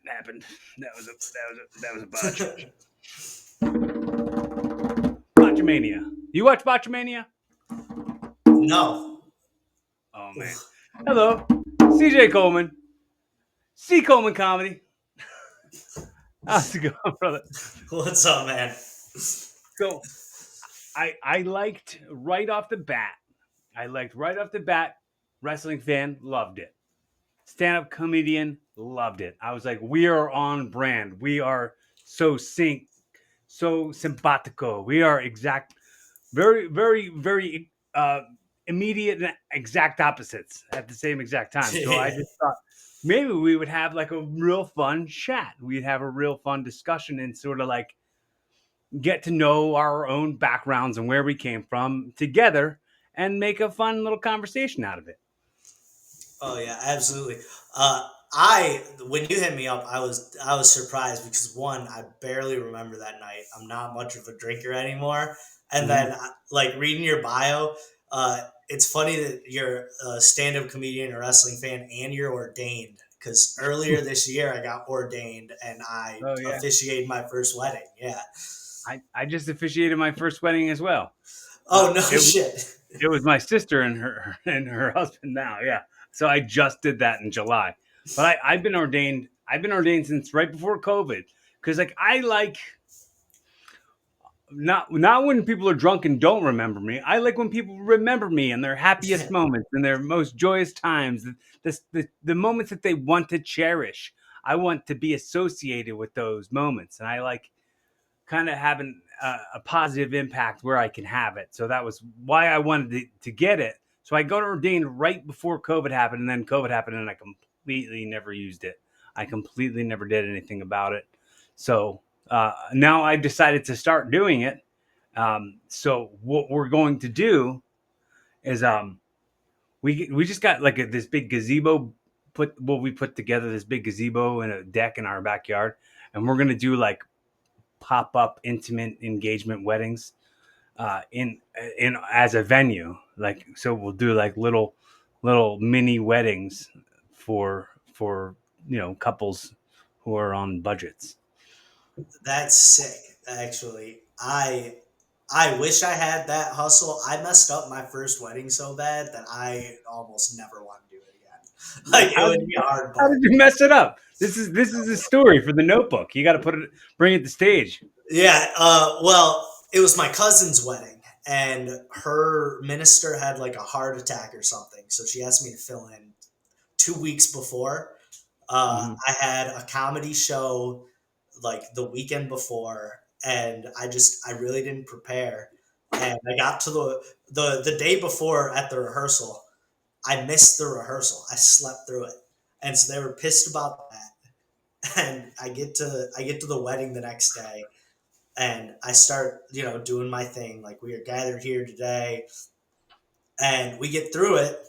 happened. That was a botch. Botchamania. You watch Botchamania? No. Oh man. Oof. Hello, CJ Coleman. C Coleman comedy. How's it going, brother? What's up, man? So I liked right off the bat. I liked right off the bat. Wrestling fan loved it. Stand up comedian loved it. I was like, we are on brand. We are so sync, so simpatico. We are exact, very immediate and exact opposites at the same exact time. So I Yeah. just thought maybe we would have like a real fun chat. We'd have a real fun discussion and sort of like get to know our own backgrounds and where we came from together and make a fun little conversation out of it. Oh yeah, absolutely. I when you hit me up, I was surprised because one, I barely remember that night. I'm not much of a drinker anymore, and Mhm. then like reading your bio, it's funny that you're a stand-up comedian, a wrestling fan, and you're ordained. Because earlier this year, I got ordained and I Oh yeah. officiated my first wedding. Yeah. I just officiated my first wedding as well. Oh no It shit. it was my sister and her and her husband now. Yeah, so I just did that in July. But I've been ordained. I've been ordained since right before COVID because like I like not when people are drunk and don't remember me. I like when people remember me in their happiest moments and their most joyous times, the moments that they want to cherish. I want to be associated with those moments, and I like kind of having a positive impact where I can have it. So that was why I wanted to get it. So I got ordained right before COVID happened, and then COVID happened, and I completely never used it. I completely never did anything about it. So now I decided to start doing it. So what we're going to do is we just got like this big gazebo we put together this big gazebo and a deck in our backyard, and we're gonna do like pop up intimate engagement weddings in as a venue. Like so, we'll do like little mini weddings for couples who are on budgets. That's sick, actually. I wish I had that hustle. I messed up my first wedding so bad that I almost never want to do it again. Like it How would did be hard, how did but you mess it up? This is a story for the Notebook. You got to bring it to stage. yeah. Well, it was my cousin's wedding, and her minister had like a heart attack or something, so she asked me to fill in 2 weeks before. Hmm. I had a comedy show like the weekend before, and I really didn't prepare. And I got to the day before at the rehearsal. I missed the rehearsal. I slept through it, and so they were pissed about that. And I get to the wedding the next day, and I start doing my thing. Like we are gathered here today, and we get through it,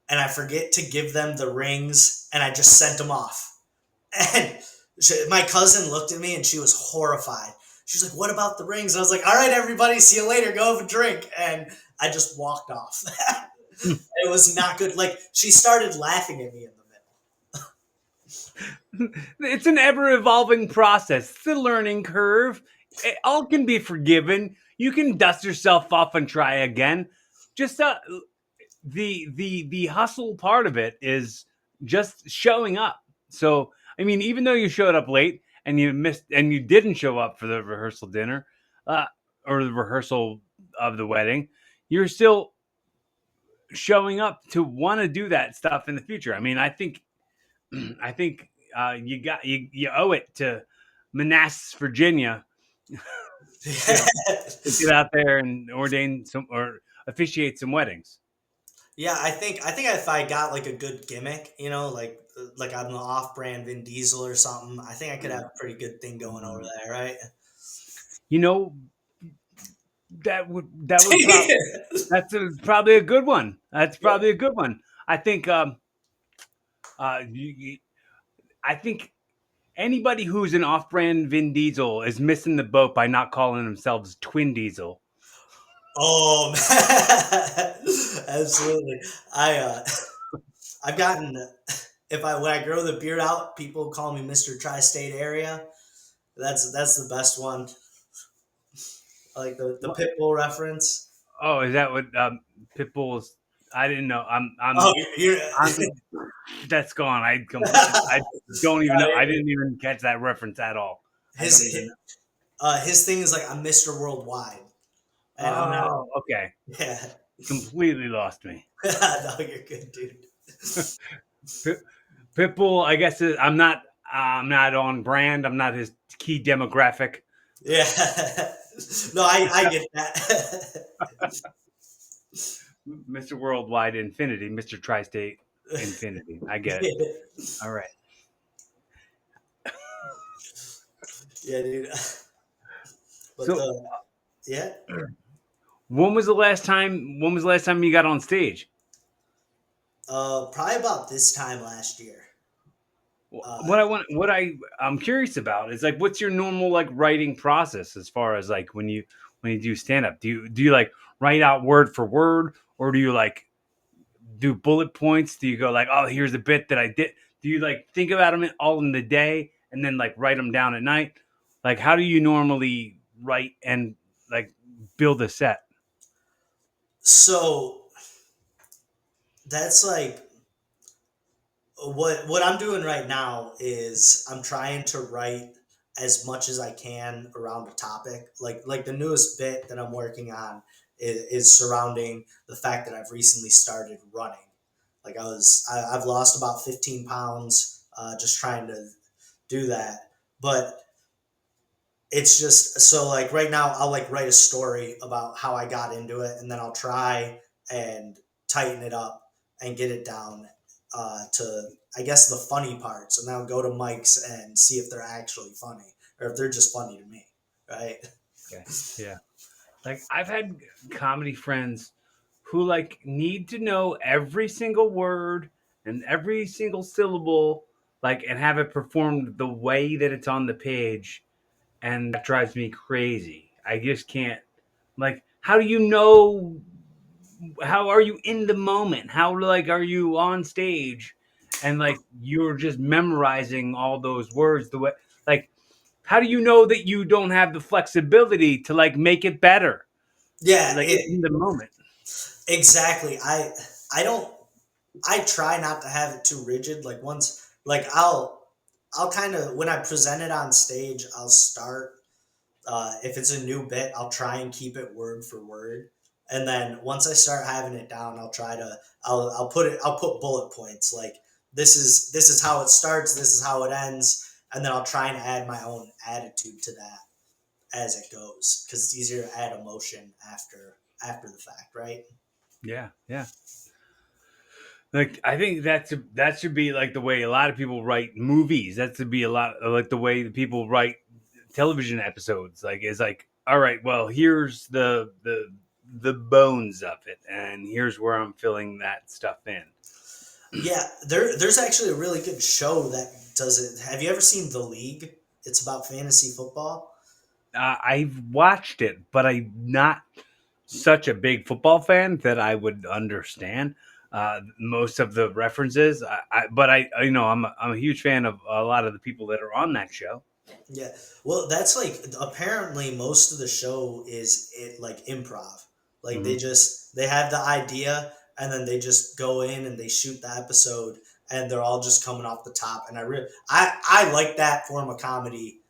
and I forget to give them the rings, and I just sent them off. And my cousin looked at me and she was horrified. She's like, "What about the rings?" And I was like, "All right, everybody, see you later. Go have a drink." And I just walked off. It was not good. Like she started laughing at me in the It's an ever evolving process. It's a learning curve. All can be forgiven. You can dust yourself off and try again. Just the hustle part of it is just showing up. So I mean, even though you showed up late and you missed and you didn't show up for the rehearsal dinner uh, or the rehearsal of the wedding, you're still showing up to want to do that stuff in the future. I mean, I think I think you owe it to Manassas, Virginia, you know, middle. to get out there and ordain some or officiate some weddings. Yeah, I think if I got like a good gimmick, like I'm the off-brand Vin Diesel or something, I think I could have a pretty good thing going over there, right? You know, that would probably a good one. That's Yeah. probably a good one. I think I think anybody who's an off-brand Vin Diesel is missing the boat by not calling themselves Twin Diesel. Oh man, absolutely. I I've gotten if I when I grow the beard out, people call me Mr. Tri-State Area. That's the best one. I like the What? Pitbull reference. Oh, is that what Pitbull's? I didn't know. Oh, you're I'm that's gone. I completely. I don't even know. I yeah, didn't even catch that reference at all. I his don't even know. his thing is like I'm Mr. Worldwide, and I'm not. Oh, okay. Yeah, Completely lost me. no, you're good, dude. Pit, Pitbull. I guess I'm not. I'm not on brand. I'm not his key demographic. Yeah, no, I get that. Mr. Worldwide Infinity, Mr. Tri-State Infinity. I get it. All right. Yeah, dude. But So, the yeah, when was the last time? When was the last time you got on stage? probably about this time last year. Uh, I'm curious about is like, what's your normal like writing process as far as like when you do stand up? Do you like write out word for word, or do you like do bullet points? Do you go like, oh, here's a bit that I did? Do you like think about them all in the day and then like write them down at night? Like, how do you normally write and like build a set? so that's like what I'm doing right now is I'm trying to write as much as I can around a topic. Like the newest bit that I'm working on is surrounding the fact that I've recently started running. Like I've lost about 15 pounds just trying to do that. But it's just so like right now I'll like write a story about how I got into it, and then I'll try and tighten it up and get it down to I guess the funny parts, and then I'll go to mics and see if they're actually funny or if they're just funny to me, right? Okay. Yeah. Like I've had comedy friends who like need to know every single word and every single syllable, like and have it performed the way that it's on the page, and that drives me crazy. I just can't. Like, how do you know? How are you in the moment? How like are you on stage, and like you're just memorizing all those words the way like. How do you know that you don't have the flexibility to like make it better? Yeah, Like in the moment. exactly. I don't I try not to have it too rigid. Like once like I'll kind of when I present it on stage, I'll start if it's a new bit, I'll try and keep it word for word. And then once I start having it down, I'll put bullet points like this is how it starts, this is how it ends, and then I'll try and add my own attitude to that as it goes because it's easier to add emotion after the fact, right? Yeah, yeah. Like I think that should be like the way a lot of people write movies. That should be a lot like the way that people write television episodes. Like it's like, all right, well, here's the bones of it, and here's where I'm filling that stuff in. Yeah, there's actually a really good show that does it. Have you ever seen The League? It's about fantasy football. I've watched it, but I'm not such a big football fan that I would understand most of the references. But you know, I'm a huge fan of a lot of the people that are on that show. Yeah. Well, that's like apparently most of the show is it like improv. Like Hmm. they have the idea and then they just go in and they shoot the episode and they're all just coming off the top. And I like that form of comedy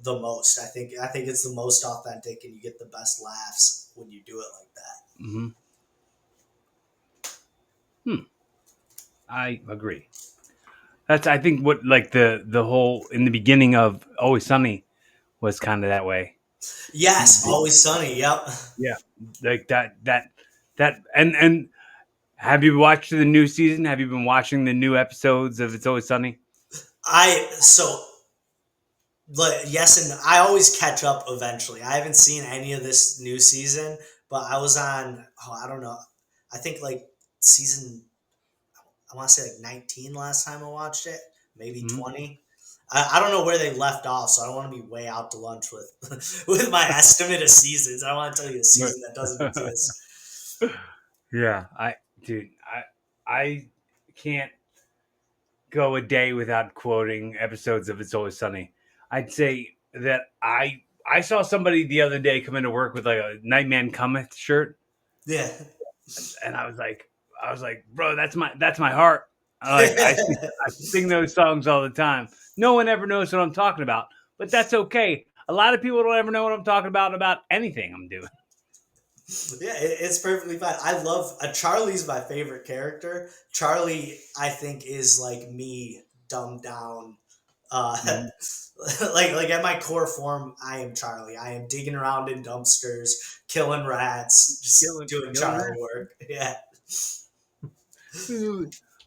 the most. I think it's the most authentic and you get the best laughs when you do it like that. Hmm. Hmm. I agree. That's I think what like the whole in the beginning of Always Sunny was kind of that way. Yes, Always Sunny. Yep. Yeah, like that and have you watched the new season? Have you been watching the new episodes of It's Always Sunny? I so yes, and I always catch up eventually. I haven't seen any of this new season, but I was on. Oh, I don't know. I think like season. I want to say like 19 last time I watched it, maybe Mhm. 20. I don't know where they left off, so I don't want to be way out to lunch with with my estimate of seasons. I don't want to tell you a Right. season that doesn't exist. Yeah, dude, I can't. go a day without quoting episodes of It's Always Sunny. I'd say that I saw somebody the other day come into work with like a Nightman Cometh shirt, Yeah. and I was like, bro, that's my heart. I sing those songs all the time. No one ever knows what I'm talking about, but that's okay. A lot of people don't ever know what I'm talking about anything I'm doing. Yeah, it's perfectly fine. I love Charlie's my favorite character. Charlie, I think, is like me dumbed down. Uh, Mhm. like at my core form, I am Charlie. I am digging around in dumpsters, killing rats, just doing Killing Charlie her. work. Yeah.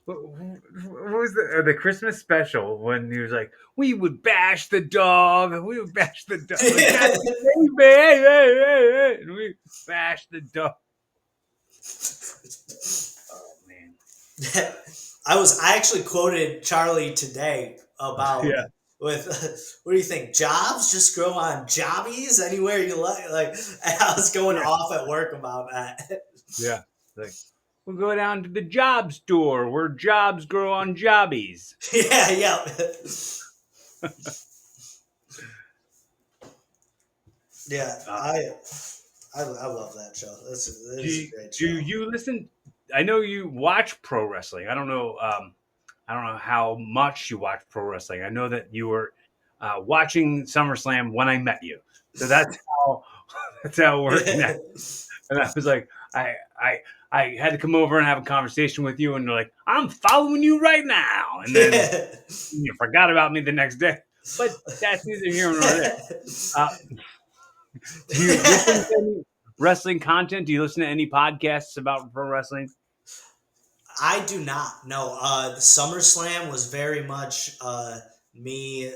What was the Christmas special when he was like, "We would bash the dog, we would bash the dog, like God, baby, hey, hey, hey, hey," and we bash the dog. Oh man, I actually quoted Charlie today about yeah, with what do you think? Jobs just grow on jobbies anywhere you like. Like I was going yeah, off at work about that. yeah. Like we'll go down to the job store where jobs grow on jobbies. Yeah, yeah, yeah. Uh, I love that show. This is a great do show. you listen? I know you watch pro wrestling. I don't know. I don't know how much you watch pro wrestling. I know that you were watching SummerSlam when I met you, so how that's how we're connected. And I was like, I I had to come over and have a conversation with you, and you're like, I'm following you right now, and then Yeah. you forgot about me the next day. But that's neither here nor there. Uh, do you listen to any wrestling content? Do you listen to any podcasts about pro wrestling? I do not know. The SummerSlam was very much me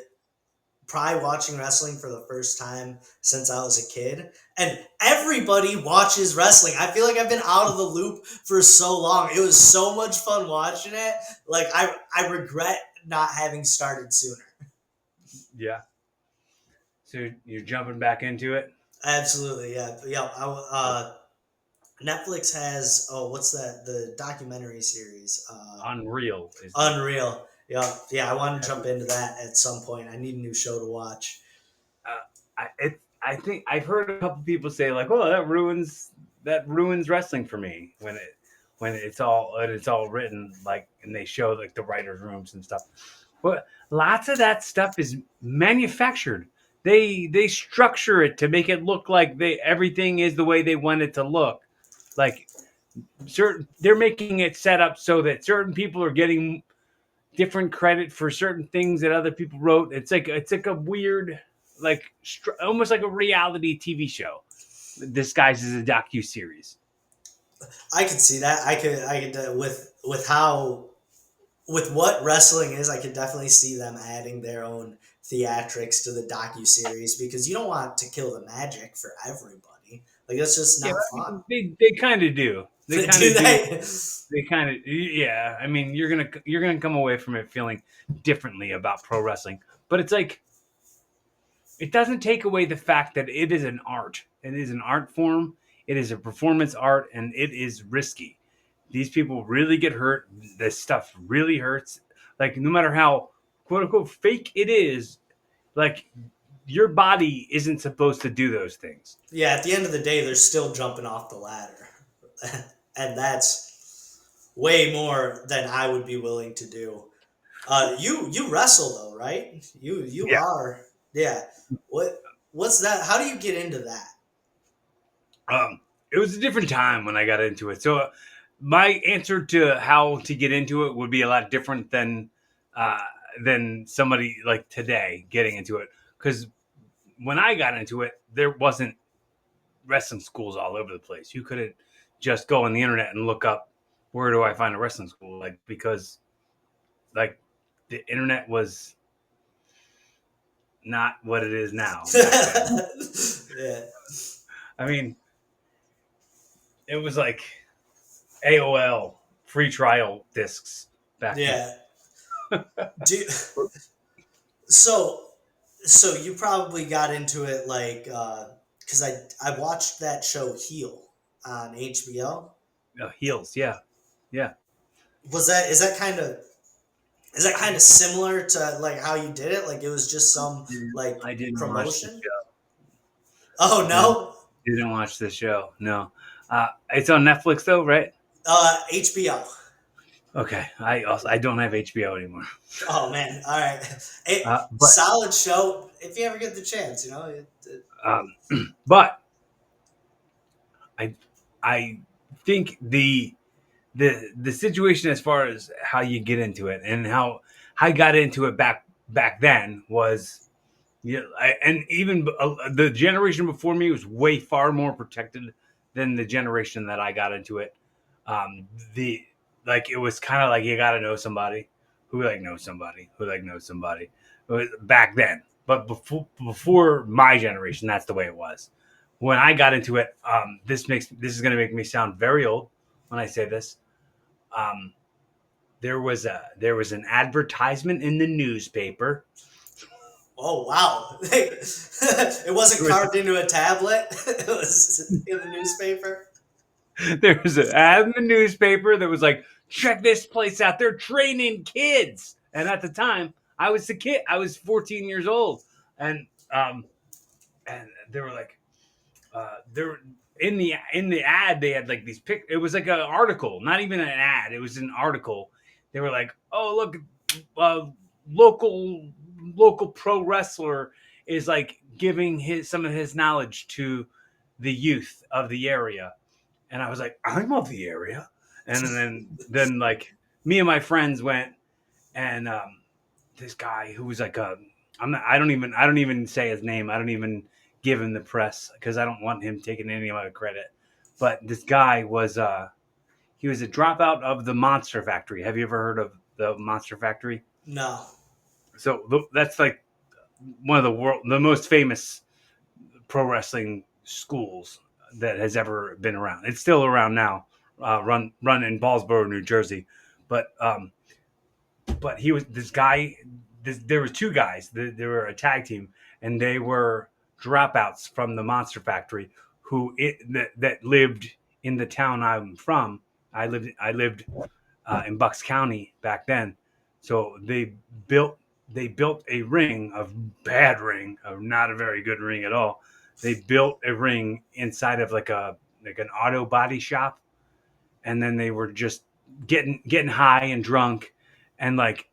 probably watching wrestling for the first time since I was a kid. And everybody watches wrestling. I feel like I've been out of the loop for so long. It was so much fun watching it. Like I regret not having started sooner. Yeah. So you're jumping back into it. Absolutely, yeah, yeah. Netflix has what's that? The documentary series, Unreal is the Unreal. Yeah, yeah. I want to jump into that at some point. I need a new show to watch. I think I've heard a couple people say like, "Oh, that ruins wrestling for me," when it's all written like, and they show like the writers' rooms and stuff. But lots of that stuff is manufactured. They structure it to make it look like they everything is the way they want it to look. Like they're making it set up so that certain people are getting different credit for certain things that other people wrote. It's like a weird, like almost like a reality TV show disguised as a docu series. I could see that. I could with how with what wrestling is. I could definitely see them adding their own theatrics to the docu series because you don't want to kill the magic for everybody. Like that's just Yeah, not I fun. mean, they kind of do. They kind Do of do. they? They kind of yeah. I mean, you're gonna come away from it feeling differently about pro wrestling, but it's like it doesn't take away the fact that it is an art. It is an art form. It is a performance art, and it is risky. These people really get hurt. This stuff really hurts. Like no matter how quote unquote fake it is, like your body isn't supposed to do those things. Yeah. At the end of the day, they're still jumping off the ladder, and that's way more than I would be willing to do. You wrestle though, right? You Yeah. are. Yeah. What's that? How do you get into that? It was a different time when I got into it. So my answer to how to get into it would be a lot different uh, than somebody like today getting into it. Because when I got into it, there wasn't wrestling schools all over the place. You couldn't just go on the internet and look up where do I find a wrestling school, like because like the internet was not what it is now back then. Yeah. I mean, it was like AOL free trial discs back then. Yeah. Do so so you probably got into it like because I watched that show Heel on HBO. Heels, yeah, yeah. Was that is that kind of Is that kind of similar to like how you did it? Like it was just some like I didn't watch the promotion? show. Oh Didn't no, didn't watch the show. No, it's on Netflix though, right? HBO. Okay, I don't have HBO anymore. Oh man, all right. But Solid show if you ever get the chance. You know, um, but I I think the situation as far as how you get into it and how I got into it back then was, yeah, and even the generation before me was way far more protected than the generation that I got into it. The Like it was kind of like you got to know somebody who like knows somebody who like knows somebody. It was back then, but before my generation, that's the way it was. When I got into it, this is going to make me sound very old when I say this. Um, there was an advertisement in the newspaper. oh wow, it wasn't There was carved into a tablet. It was in the newspaper. there was an ad in the newspaper that was like, check this place out. They're training kids. And at the time, I was a kid. I was 14 years old. And and they were like, they were in the ad, they had like these it was like an article, not even an ad. It was an article. They were like, oh look, uh, local local pro wrestler is like giving his some of his knowledge to the youth of the area, and I was like, I'm of the area. And then like me and my friends went, and this guy who was like a I'm not, I don't even say his name. I don't even give him the press because I don't want him taking any amount of credit. But this guy was he was a dropout of the Monster Factory. Have you ever heard of the Monster Factory? No. So that's like one of the most famous pro wrestling schools that has ever been around. It's still around now, run in Ballsboro, New Jersey. But he was this guy. There was two guys. They were a tag team, and they were dropouts from the Monster Factory that lived in the town I'm from. I lived in Bucks County back then, so built they built a ring, of bad ring, of not a very good ring at all. They built a ring inside of like an auto body shop, and then they were just getting high and drunk, and like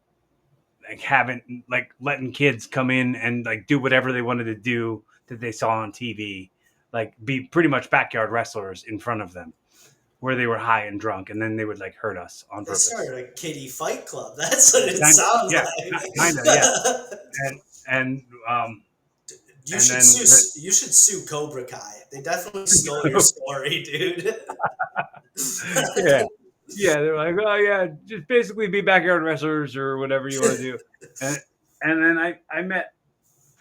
having like letting kids come in and like do whatever they wanted to do that they saw on TV, like be pretty much backyard wrestlers in front of them, where they were high and drunk, and then they would like hurt us on They purpose. started a kiddie fight club. That's what it Kind of, sounds yeah, kind of, yeah, like. and and um You and should then sue. You should sue Cobra Kai. They definitely stole your story, dude. yeah, yeah, they're like, oh yeah, just basically be backyard wrestlers or whatever you want to do, and then I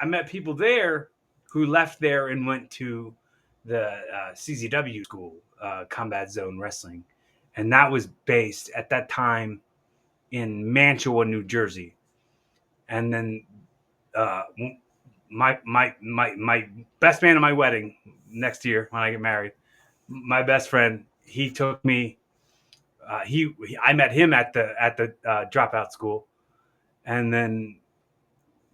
met people there who left there and went to the CZW school, Combat Zone Wrestling, and that was based at that time in Mantua, New Jersey. And then uh, my best man at my wedding next year when I get married, my best friend, he took me. I met him at the dropout school, and then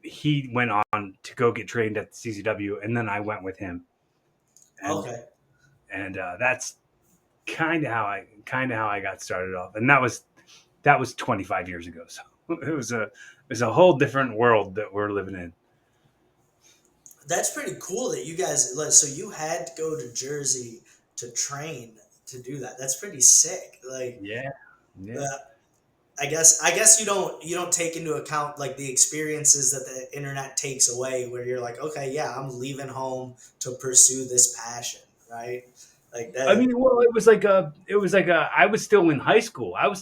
he went on to go get trained at the CCW, and then I went with him, and Okay. that's kind of how I got started off, and that was 25 years ago. So it was a whole different world that we're living in. That's pretty cool that you guys like. So you had to go to Jersey to train to do that. That's pretty sick. Like, Yeah, yeah. uh, I guess you don't take into account like the experiences that the internet takes away. Where you're like, okay, yeah, I'm leaving home to pursue this passion, right? Like I that. mean, well, it was like a. I was still in high school. I was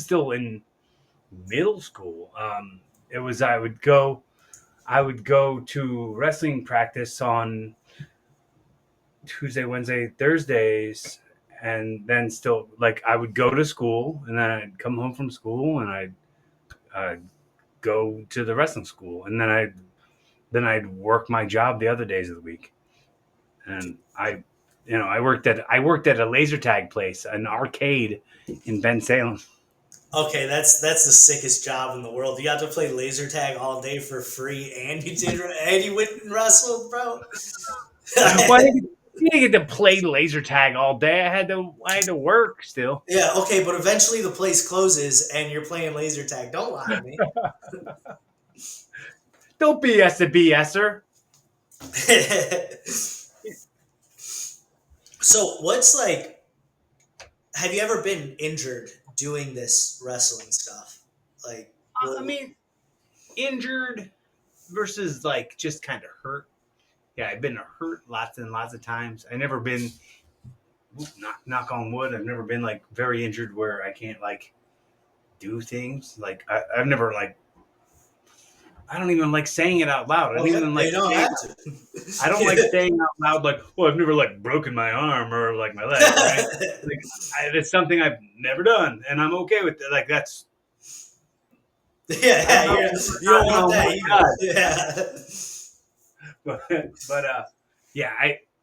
still in middle school. It was I would go to wrestling practice on Tuesday, Wednesday, Thursdays, and then still like I would go to school, and then I'd come home from school, and I'd go to the wrestling school, and then I'd work my job the other days of the week, and I worked at a laser tag place, an arcade in Ben Salem. Okay, that's the sickest job in the world. You got to play laser tag all day for free, and you went and wrestled, bro. Well, I didn't get to play laser tag all day. I had to work still. Yeah, okay, but eventually the place closes and you're playing laser tag. Don't lie to me. Don't BS the BSer. So, what's like, have you ever been injured doing this wrestling stuff? Like, I what, mean, injured versus like just kind of hurt. Yeah, I've been hurt lots and lots of times. I never been knock on wood. I've never been like very injured where I can't like do things. Like I've never like I don't even like saying it out loud. I don't okay, even like you don't saying have to. I don't like saying out loud like, "Well, I've never like broken my arm or like my leg," right? Like it's something I've never done, and I'm okay with it. Like that's Yeah, I don't yeah, know, you don't want oh that my either. god, Yeah. but yeah,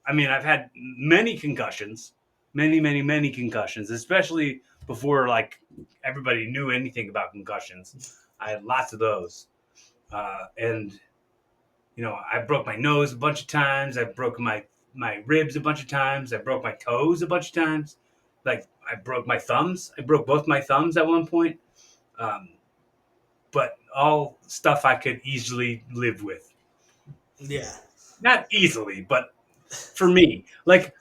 I mean, I've had many concussions, many concussions, especially before like everybody knew anything about concussions. I had lots of those, and I broke my nose a bunch of times. I broke my ribs a bunch of times. I broke my toes a bunch of times. Like I broke my thumbs. I broke both my thumbs at one point. Um, but all stuff I could easily live with. Yeah. Not easily, but for me, like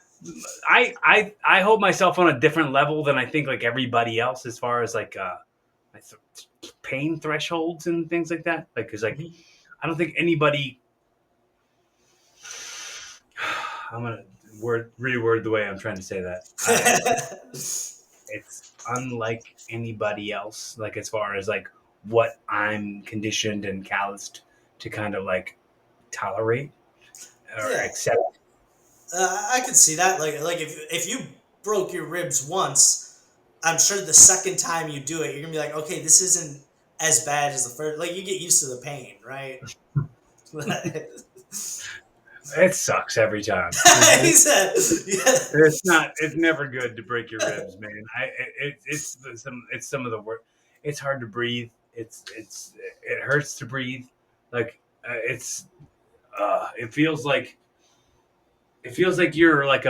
I hold myself on a different level than I think like everybody else as far as like my pain thresholds and things like that. Like, cause like Mhm. I don't think anybody I'm gonna reword the way I'm trying to say that. It's unlike anybody else, like as far as like what I'm conditioned and calloused to kind of like tolerate or Yeah. accept. I could see that. Like if you broke your ribs once, I'm sure the second time you do it, you're gonna be like, okay, this isn't as bad as the first. Like you get used to the pain, right? It sucks every time. He said, yeah, It's not. It's never good to break your ribs, man. It's some of the work. It's hard to breathe. It hurts to breathe. Like it's it feels like you're like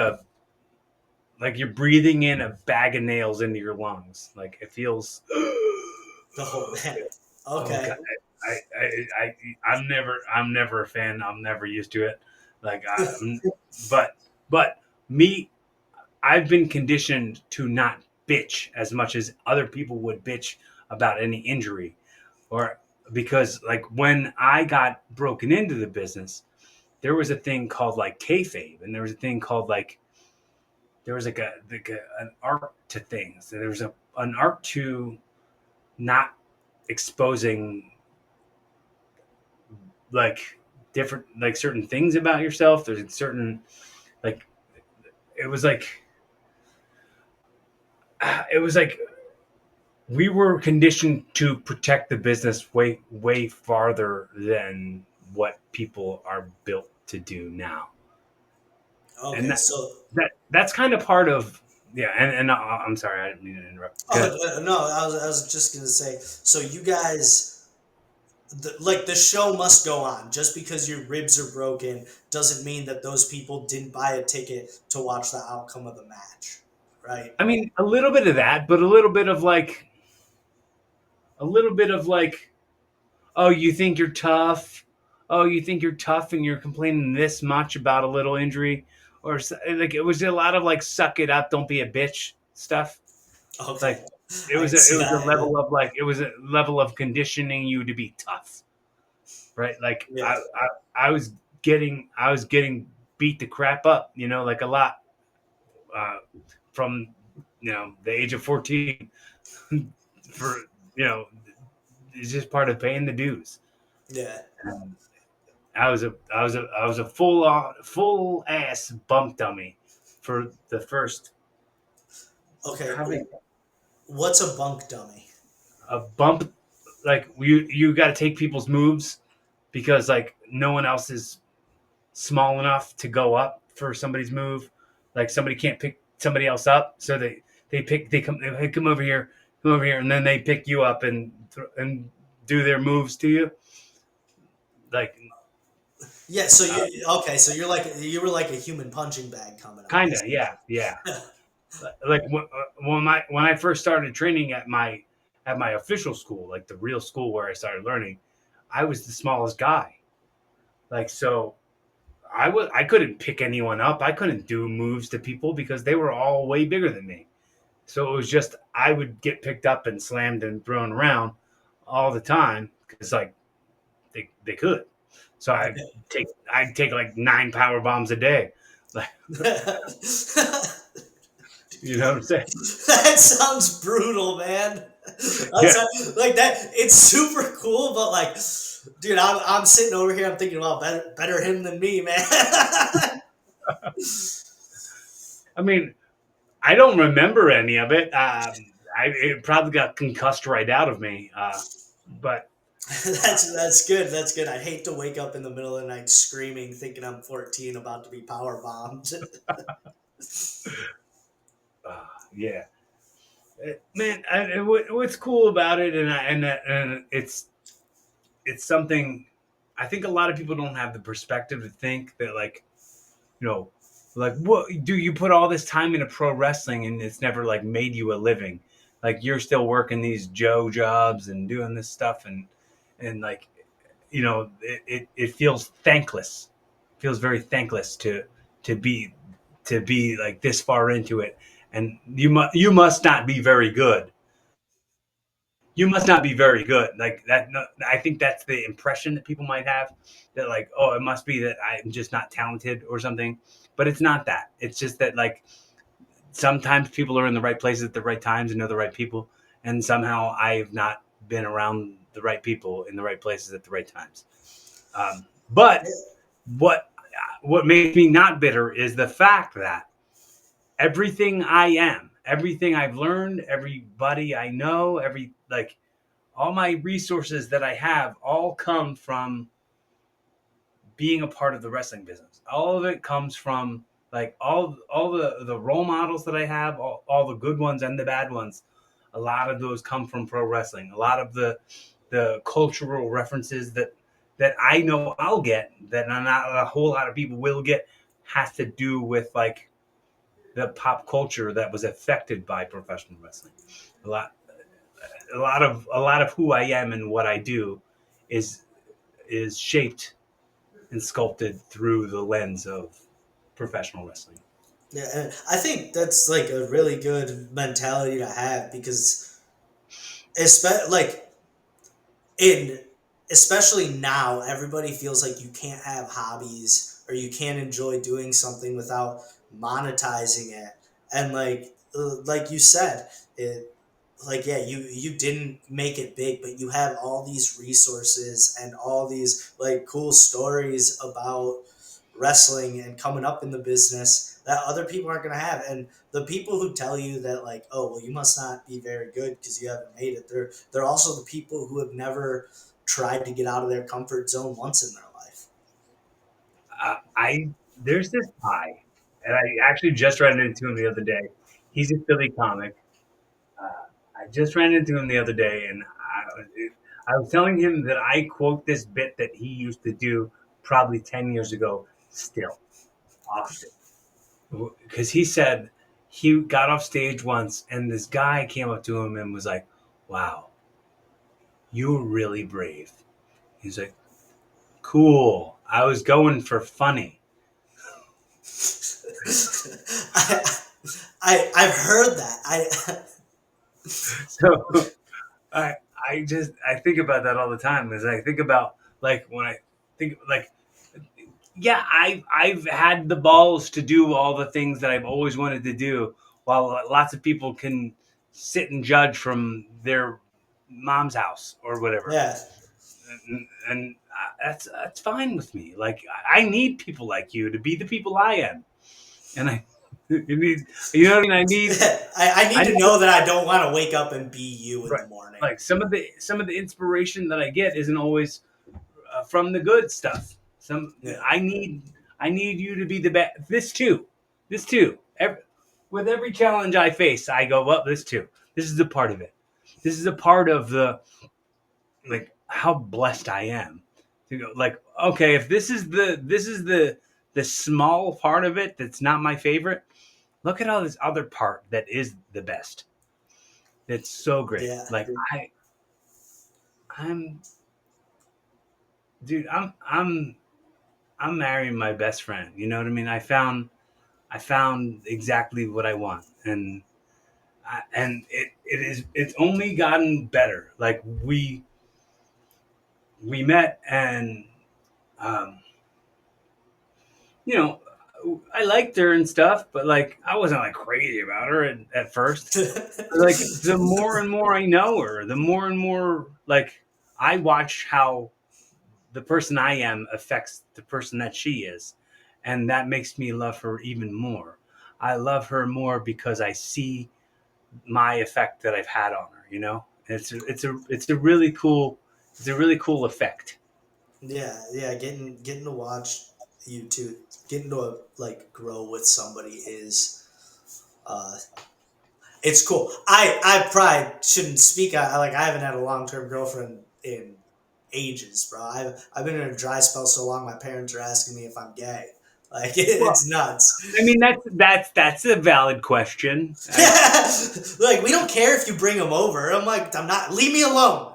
you're breathing in a bag of nails into your lungs. Like it feels. oh man, Oh okay, god, I'm never a fan. I'm never used to it. Like but but me, I've been conditioned to not bitch as much as other people would bitch about any injury, or because like when I got broken into the business, there was a thing called like kayfabe, and there was a thing called like there was an art to things. There was an art to not exposing like different like certain things about yourself. There's certain like it was like it was like we were conditioned to protect the business way farther than what people are built to do now, and okay. So, that's kind of part of yeah. And I'm sorry, I didn't mean to interrupt. Good. no, I was just gonna say. So you guys, like the show must go on. Just because your ribs are broken doesn't mean that those people didn't buy a ticket to watch the outcome of the match, right? I mean, a little bit of that, but a little bit of like oh, you think you're tough? Oh, you think you're tough and you're complaining this much about a little injury? Or like it was a lot of like suck it up, don't be a bitch stuff. Okay, Like it I was can a see it was a that. level of like it was a level of conditioning you to be tough, right? Like Yeah, I was getting beat to crap up, like a lot uh, from the age of 14 for you know it's just part of paying the dues. yeah. And I was a full ass bump dummy for the first Okay, probably what's a bunk dummy? a bump like you got to take people's moves because like no one else is small enough to go up for somebody's move. Like somebody can't pick somebody else up, so they come over here come over here, and then they pick you up and do their moves to you, like Yeah, so uh, you okay? So you were like a human punching bag coming up, kind of, basically. yeah, yeah. Like when I first started training at my official school, like the real school where I started learning, I was the smallest guy. Like so, I couldn't pick anyone up. I couldn't do moves to people because they were all way bigger than me. So it was just I would get picked up and slammed and thrown around all the time because like they could. So I'd take like 9 power bombs a day. Like you know what I'm saying? That sounds brutal, man. Yeah. Like that. It's super cool, but like, dude, I'm sitting over here. I'm thinking, well, better him than me, man. I mean, I don't remember any of it. It probably got concussed right out of me. But That's good. That's good. I'd hate to wake up in the middle of the night screaming, thinking I'm 14, about to be power bombed. yeah, man, what's cool about it, and it's something I think a lot of people don't have the perspective to think that like you know like what do you put all this time into pro wrestling and it's never like made you a living, like you're still working these Joe jobs and doing this stuff and like it feels thankless, feels very thankless to be to be like this far into it, and you must not be very good, you must not be very good like that. No, I think that's the impression that people might have, that like, oh, it must be that I'm just not talented or something, but it's not that. It's just that like sometimes people are in the right places at the right times and know the right people, and somehow I've not been around the right people in the right places at the right times. But what what makes me not bitter is the fact that everything I am, everything I've learned, everybody I know, every like all my resources that I have all come from being a part of the wrestling business. All of it comes from like all the role models that I have, all the good ones and the bad ones. A lot of those come from pro wrestling. A lot of the cultural references that I know I'll get, that not a whole lot of people will get, has to do with like the pop culture that was affected by professional wrestling. A lot a lot of who I am and what I do is is shaped and sculpted through the lens of professional wrestling. Yeah, and I think that's like a really good mentality to have because, like in especially now, everybody feels like you can't have hobbies or you can't enjoy doing something without monetizing it. And like you said, it like yeah, you didn't make it big, but you have all these resources and all these like cool stories about wrestling and coming up in the business that other people aren't going to have. And the people who tell you that, like, oh well, you must not be very good because you haven't made it, they're also the people who have never tried to get out of their comfort zone once in their life. I There's this guy, and I actually just ran into him the other day. He's a Philly comic. I just ran into him the other day, and I was telling him that I quote this bit that he used to do probably 10 years ago, still often, because he said he got off stage once, and this guy came up to him and was like, "Wow, you were really brave." He's like, "Cool. I was going for funny." I, I've heard that. So I I think about that all the time. As I think about like when I think like yeah, I've had the balls to do all the things that I've always wanted to do, while lots of people can sit and judge from their mom's house or whatever, Yeah. and that's fine with me. Like I need people like you to be the people I am, and I you need, you know what I mean. I need I to need know that I don't want to wake up and be you in right. the morning. Like some of the inspiration that I get isn't always from the good stuff. Some Yeah. I need you to be the best. This too. With every challenge I face, I go, well, this too. This is a part of it. this is a part of the, like, how blessed I am to go, like, okay, if this is the small part of it that's not my favorite, look at all this other part that is the best. It's so great. Yeah, Like, I'm dude, I'm marrying my best friend. You know what I mean? I found exactly what I want, and it's only gotten better. Like, we met, and um, you know, I liked her and stuff, but like I wasn't like crazy about her at first. But, like, the more and more I know her, the more and more, like, I watch how the person I am affects the person that she is, and that makes me love her even more. I love her more because I see my effect that I've had on her. It's a really cool effect. yeah. Getting to watch you two, getting to like grow with somebody is uh it's cool. I probably shouldn't speak. I haven't had a long term girlfriend in ages, bro. I've been in a dry spell so long. My parents are asking me if I'm gay. Like Well, it's nuts. I mean, that's a valid question. Like we don't care if you bring them over. I'm like I'm not. Leave me alone.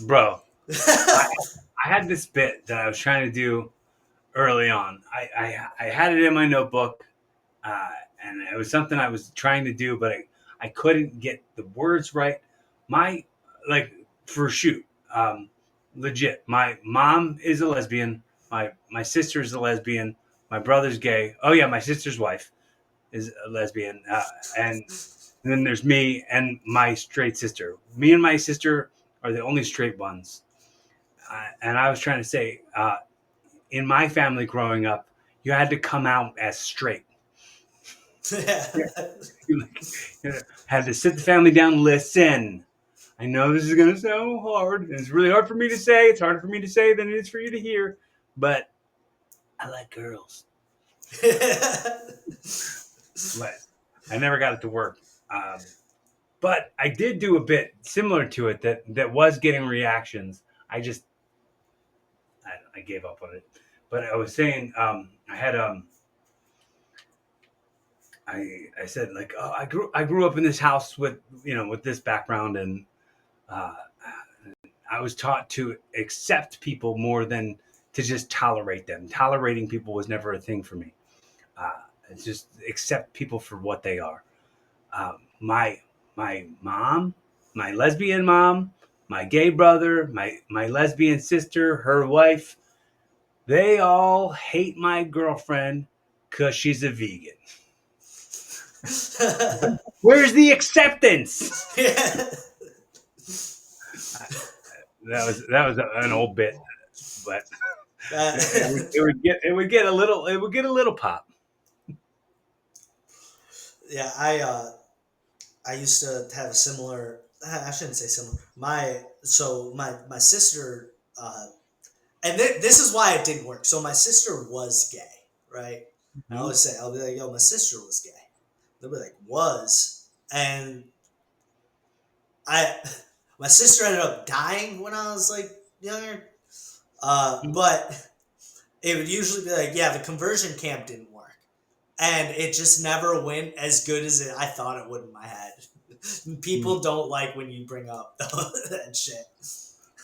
Bro, I I had this bit that I was trying to do early on. I had it in my notebook, uh, and it was something I was trying to do, but I couldn't get the words right. My, like, for shoot, legit. My mom is a lesbian. My sister's a lesbian. My brother's gay. Oh yeah, my sister's wife is a lesbian, and then there's me and my straight sister. Me and my sister are the only straight ones. And I was trying to say, in my family growing up, you had to come out as straight. Yeah. You, like, had to sit the family down. Listen, I know this is going to sound hard, and it's really hard for me to say. It's harder for me to say than it is for you to hear. But I like girls. But I never got it to work. Um, but I did do a bit similar to it that was getting reactions. I gave up on it. But I was saying, I said, like, oh, I grew up in this house with, with this background, and uh, I was taught to accept people more than to just tolerate them. Tolerating people was never a thing for me. Uh, it's just accept people for what they are. My mom, my lesbian mom, my gay brother, my lesbian sister, her wife, they all hate my girlfriend because she's a vegan. Where's the acceptance? Yeah. That was an old bit, but Uh, it would get a little pop. yeah, I used to have a similar. I shouldn't say similar. My sister, and this is why it didn't work. So my sister was gay, right? I Mhm. always say I'll be like, "Yo, my sister was gay." They'll be like, "Was," and I, my sister ended up dying when I was like younger. But it would usually be like, "Yeah, the conversion camp didn't work." And it just never went as good as I thought it would in my head. Mhm. People don't like when you bring up that shit.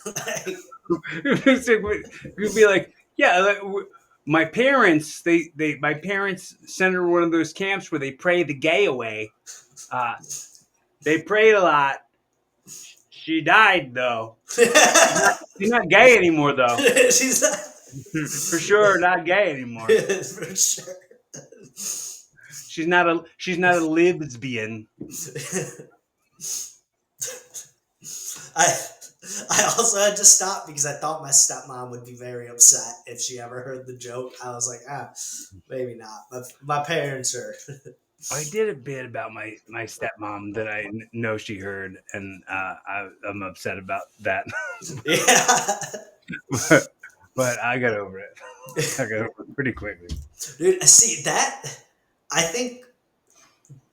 Like, You'd be like, yeah, like, my parents sent her to one of those camps where they pray the gay away. Uh, they prayed a lot. She died though. She's not gay anymore though. she's not, For sure, not gay anymore. for sure. She's not a lesbian. I I also had to stop because I thought my stepmom would be very upset if she ever heard the joke. I was like, maybe not. My parents are. I did a bit about my stepmom that I know she heard, and I'm upset about that. Yeah. but I got over it. I got over it pretty quickly. Dude, see that? I think.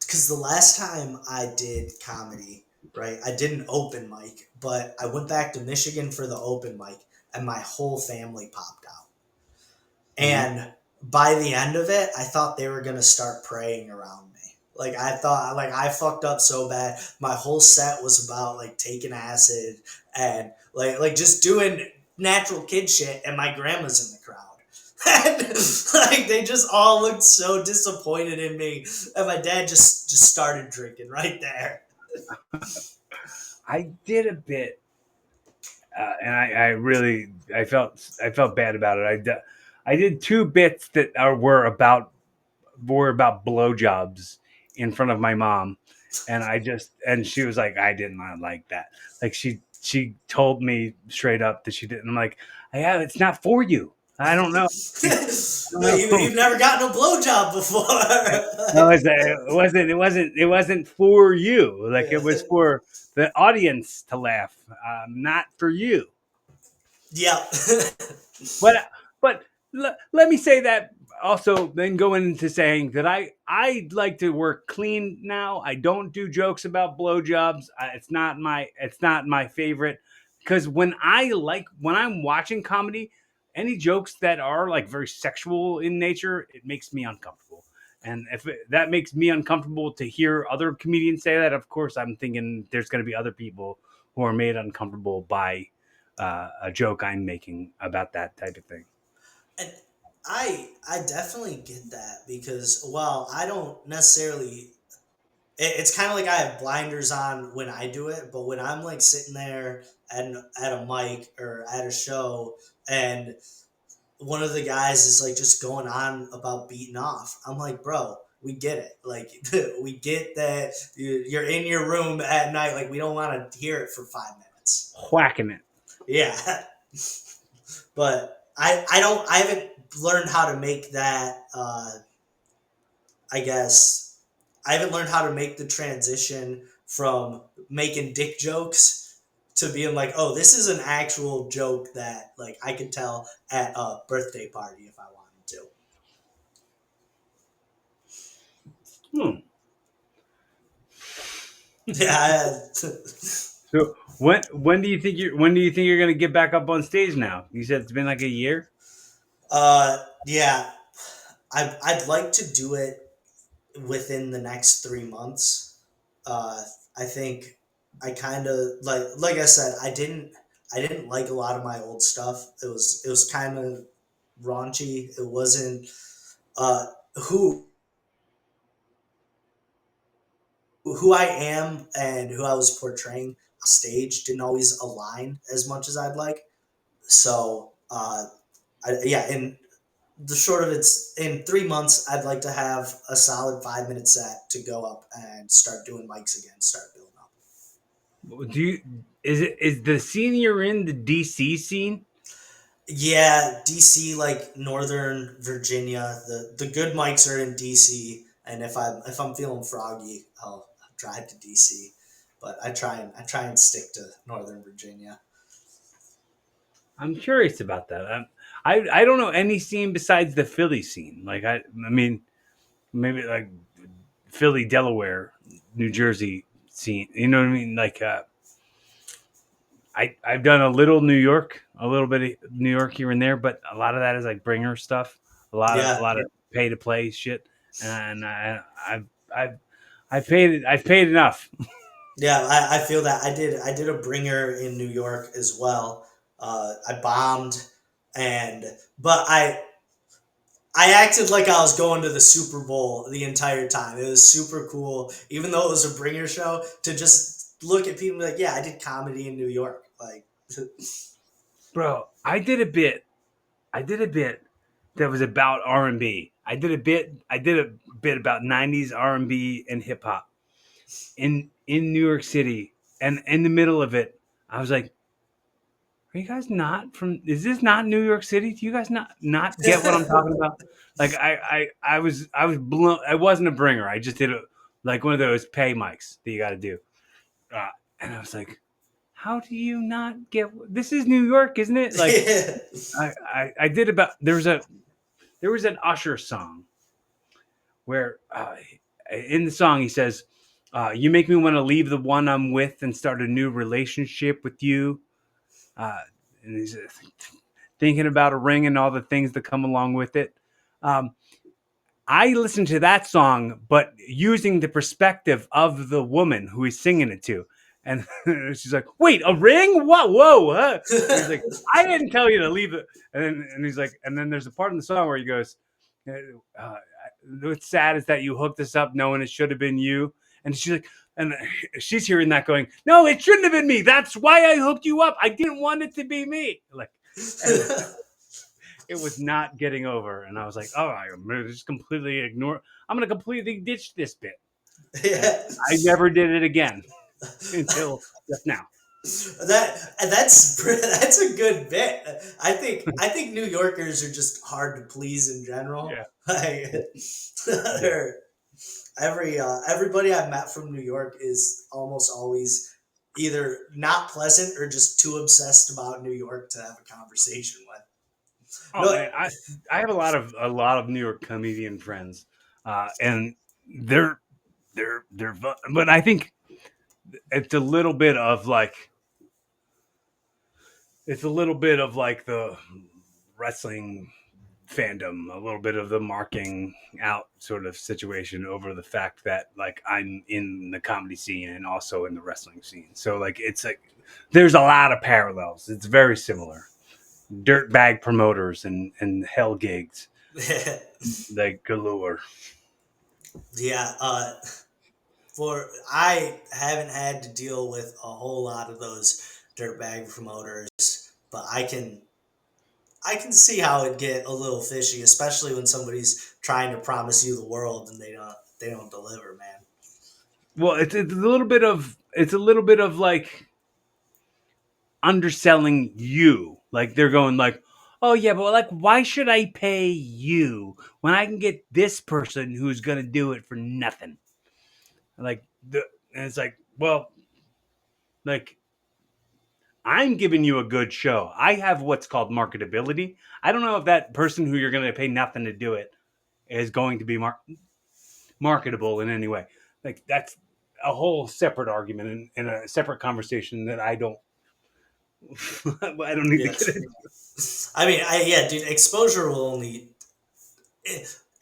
because the last time I did comedy, right, I did an open mic, but I went back to Michigan for the open mic, and my whole family popped out. Mhm. And by the end of it, I thought they were gonna start praying around me. Like I thought, like I fucked up so bad. My whole set was about like taking acid and like just doing natural kid shit, and my grandma's in the crowd. And like they just all looked so disappointed in me, and my dad just started drinking right there. I did a bit, and I really I felt bad about it. I did two bits that were about blowjobs in front of my mom, and and she was like, I did not like that. Like she told me straight up that she didn't. I'm like, yeah, it's not for you. I don't know. I But don't know. you've never gotten a blowjob No, before. it wasn't for you. Like it was Yeah. for the audience to laugh, not for you. Yeah. But let me say that also. Then going into saying that I like to work clean now. I don't do jokes about blowjobs. It's not my favorite because when I'm watching comedy, any jokes that are like very sexual in nature, it makes me uncomfortable. And that makes me uncomfortable to hear other comedians say that, of course, I'm thinking there's going to be other people who are made uncomfortable by a joke I'm making about that type of thing. And I definitely get that because while I don't necessarily it's kind of like I have blinders on when I do it, but when I'm like sitting there at a mic or at a show and one of the guys is like just going on about beating off, I'm like, bro, we get it. Like, we get that you're in your room at night. Like, we don't want to hear it for 5 minutes. Whacking it. Yeah. But I don't, I haven't learned how to make that, I guess, I haven't learned how to make the transition from making dick jokes to being like, oh, this is an actual joke that like I could tell at a birthday party if I wanted to. Hmm. Yeah. So when do you think you're going to get back up on stage now? You said it's been like a year. Yeah. I'd like to do it within the next 3 months. Uh, I think I kind of like I said, I didn't like a lot of my old stuff. It was kind of raunchy. It wasn't uh, who who I am and who I was portraying on stage didn't always align as much as I'd like. So yeah, in the short of it's in 3 months, I'd like to have a solid 5 minute set to go up and start doing mics again, start building up. Do you is the scene you're in the DC scene? Yeah, DC, like Northern Virginia. The good mics are in DC, and if I'm feeling froggy, I'll drive to DC. But I try and stick to Northern Virginia. I'm curious about that. I don't know any scene besides the Philly scene. Like I mean maybe like Philly, Delaware, New Jersey scene. You know what I mean? Like I've done a little New York, a little bit of New York here and there, but a lot of that is like bringer stuff. A Yeah, lot of pay to play shit, and I've I've paid enough. yeah, I feel that. I did a bringer in New York as well. I bombed, and but I acted like I was going to the Super Bowl the entire time. It was super cool, even though it was a bringer show. To just look at people and be like, yeah, I did comedy in New York. Like, Bro, I did a bit that was about R&B. I did a bit about 90s R&B and hip hop in New York City, and in the middle of it, I was like, are you guys not from? Is this not New York City? Do you guys not get what I'm talking about? Like I was blown. I wasn't a bringer. I just did a like one of those pay mics that you got to do, and I was like, how do you not get? This is New York, isn't it? Like yeah, I did about there was an Usher song where in the song he says, "You make me want to leave the one I'm with and start a new relationship with you." Uh, and he's thinking about a ring and all the things that come along with it. Um, I listened to that song, but using the perspective of the woman who he's singing it to. And she's like, "Wait, a ring? What? Whoa!" Huh? And he's like, "I didn't tell you to leave it." And he's like, and then there's a part in the song where he goes, uh, "What's sad is that you hooked us up knowing it should have been you." And she's like, and she's hearing that going, "No, it shouldn't have been me. That's why I hooked you up. I didn't want it to be me." Like, and it was not getting over. And I was like, "Oh, I'm gonna just completely ignore. I'm gonna completely ditch this bit." And Yeah. I never did it again until just now. That's a good bit. I think New Yorkers are just hard to please in general. Yeah, Like yeah. they're- everybody I've met from New York is almost always either not pleasant or just too obsessed about New York to have a conversation with. Oh No, man, I have a lot of New York comedian friends, and they're they're fun. But I think it's a little bit of like the wrestling fandom, a little bit of the marking out sort of situation over the fact that like I'm in the comedy scene and also in the wrestling scene. So like it's like there's a lot of parallels. It's very similar. Dirtbag promoters and hell gigs like galore. yeah. For I haven't had to deal with a whole lot of those dirtbag promoters, but I can see how it'd get a little fishy, especially when somebody's trying to promise you the world and they don't deliver, man. Well, it's a little bit of like underselling you. Like they're going like, "Oh yeah, but like why should I pay you when I can get this person who's going to do it for nothing?" Like and it's like, "Well, like I'm giving you a good show. I have what's called marketability. I don't know if that person who you're going to pay nothing to do it is going to be marketable in any way. Like that's a whole separate argument and a separate conversation that I don't need to Yeah. get into. I mean, yeah, dude,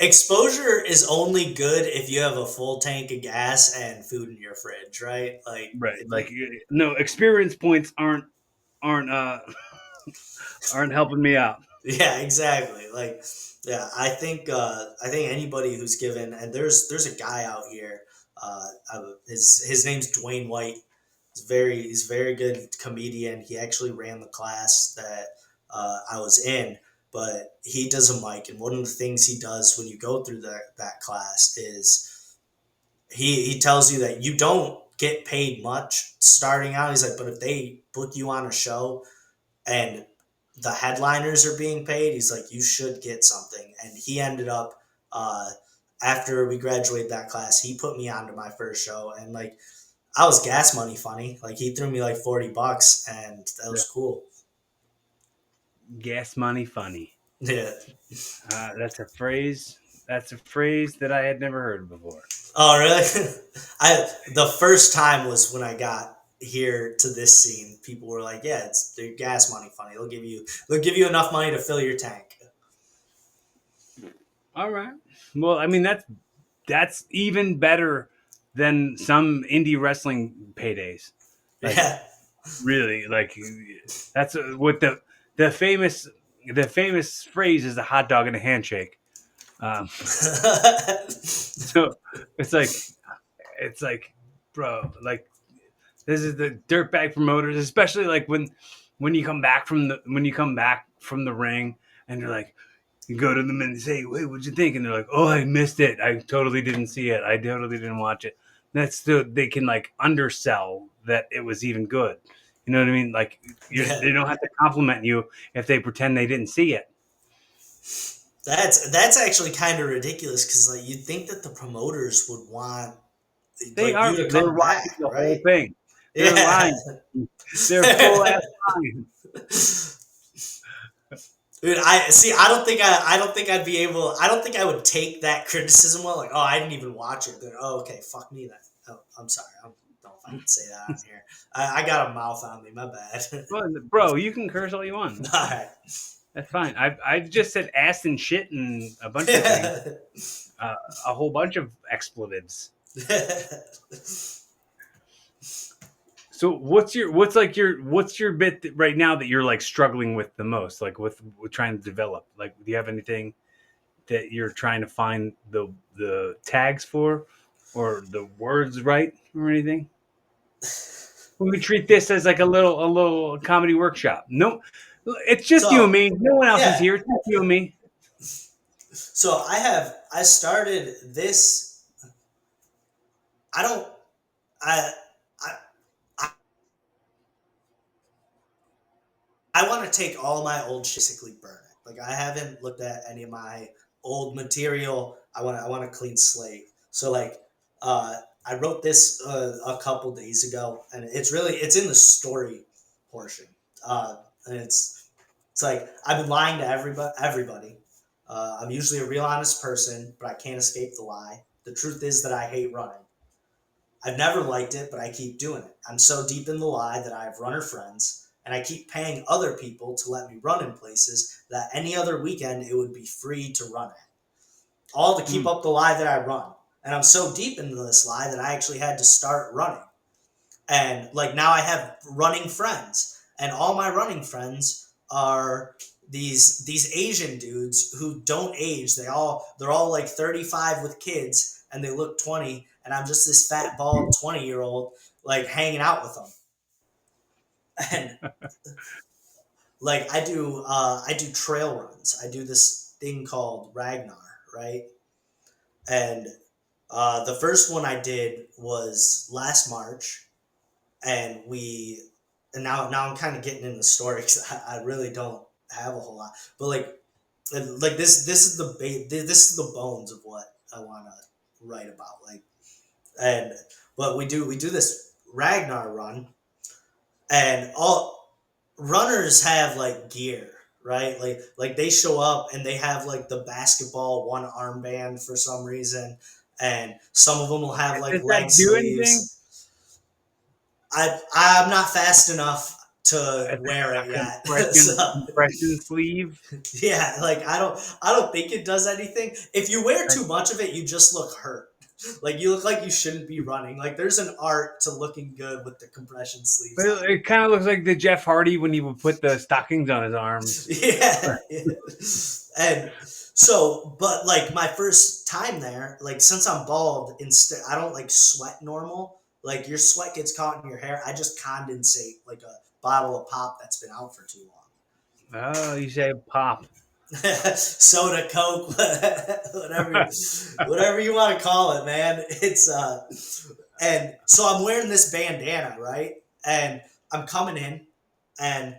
exposure is only good if you have a full tank of gas and food in your fridge, right? Like Right. if you Like no experience points aren't aren't helping me out. Yeah, exactly. Like, yeah, I think anybody who's given and there's a guy out here. His name's Dwayne White. He's very good comedian. He actually ran the class that I was in, but he does a mic, and one of the things he does when you go through that class is he tells you that you don't get paid much starting out. He's like, but if they book you on a show and the headliners are being paid, he's like, you should get something. And he ended up, uh, after we graduated that class, he put me onto my first show, and like I was gas money funny. Like he threw me like $40, and that Yeah. was cool. Gas money funny. Yeah. That's a phrase. That's a phrase that I had never heard before. Oh, really? The first time was when I got here to this scene. People were like, "Yeah, it's they're gas money funny. They'll give you enough money to fill your tank." All right. Well, I mean that's even better than some indie wrestling paydays. Like Yeah. really, like that's what the famous phrase is a hot dog and a handshake. Um, so it's like it's like, bro, like this is the dirtbag promoters, especially like when you come back from the ring and you're like, you go to them and say, "Wait, what'd you think?" And they're like, "Oh, I missed it. I totally didn't see it. I totally didn't watch it." They can like undersell that it was even good. You know what I mean? Like Yeah. they don't have to compliment you if they pretend they didn't see it. That's actually kind of ridiculous because like you'd think that the promoters would want They like you are to they're come watching back, the whole right? thing. They're Yeah. lying. They're full ass lying. Dude, I see. I don't think I'd be able. I don't think I would take that criticism well. Like, oh, I didn't even watch it. Then, oh, okay, fuck me then. Oh, I'm sorry. I don't know if I can say that on here. I got a mouth on me. My bad. Well, bro, you can curse all you want. All right. That's fine. I've just said ass and shit and a bunch of things, uh, a whole bunch of expletives. So what's your bit right now that you're like struggling with the most, like with trying to develop? Like, do you have anything that you're trying to find the tags for, or the words right, or anything? We treat this as like a little comedy workshop. No, it's just you and So me. No one else is yeah. here. It's just you and me. So I started this. I don't. I I I want to take all my old shit, basically burn it. Like I haven't looked at any of my old material. I want a clean slate. So like I wrote this a couple days ago, and it's in the story portion. And it's like I've been lying to everybody. I'm usually a real honest person, but I can't escape the lie. The truth is that I hate running. I've never liked it, but I keep doing it. I'm so deep in the lie that I have runner friends, and I keep paying other people to let me run in places that any other weekend it would be free to run at. All to keep Hmm. up the lie that I run. And I'm so deep into this lie that I actually had to start running. And like now I have running friends, and all my running friends are these Asian dudes who don't age. They're all like 35 with kids, and they look 20, and I'm just this fat bald 20-year old like hanging out with them. And like I do trail runs. I do this thing called Ragnar, right? And the first one I did was last March, and now I'm kind of getting in the story because I really don't have a whole lot, but like this is this is the bones of what I want to write about. Like, and but we do this Ragnar run, and all runners have like gear, right? Like they show up and they have like the basketball one armband for some reason, and some of them will have like Does that leg do anything? sleeves. I'm not fast enough to A, wear a it yet. compression So compression sleeve? yeah, like I don't think it does anything. If you wear too much of it, you just look hurt. Like you look like you shouldn't be running. Like there's an art to looking good with the compression sleeves But on. it kind of looks like the Jeff Hardy when he would put the stockings on his arms. Yeah. And so, but like my first time there, like since I'm bald, instead I don't like sweat normal. Like your sweat gets caught in your hair. I just condensate like a bottle of pop that's been out for too long. Oh, you say pop. Soda, Coke, whatever, whatever you want to call it, man. And so I'm wearing this bandana, right? And I'm coming in, and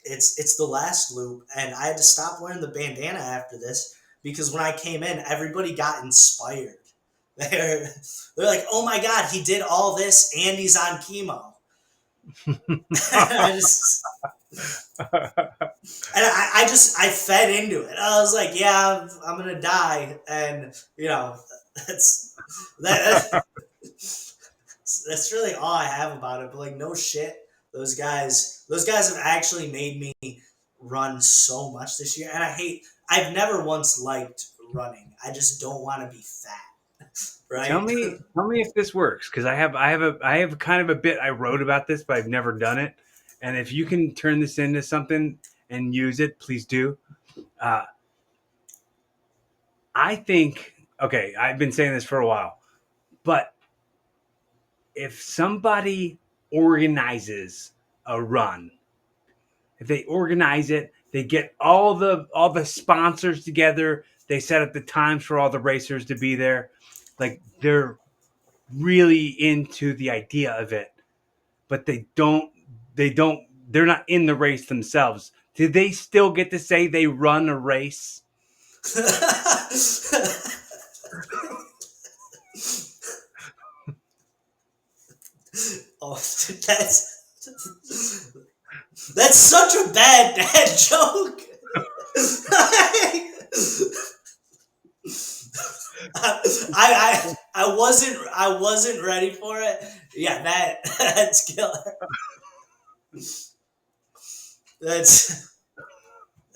it's the last loop, and I had to stop wearing the bandana after this because when I came in, everybody got inspired. They're they're like, oh my god, he did all this and he's on chemo. I just and I fed into it. I was like, yeah, I'm gonna die, and that's that. That's really all I have about it. But like, no shit, those guys have actually made me run so much this year, and I've never once liked running. I just don't want to be fat, tell right? me, tell me if this works, because I have kind of a bit I wrote about this, but I've never done it. And if you can turn this into something and use it, please do. Uh, I think okay. I've been saying this for a while, but if somebody organizes a run, if they organize it, they get all the sponsors together, they set up the times for all the racers to be there, like they're really into the idea of it, but they don't they're not in the race themselves. Do they still get to say they run a race? Oh, that's such a bad dad joke. I wasn't ready for it. Yeah, that's killer. That's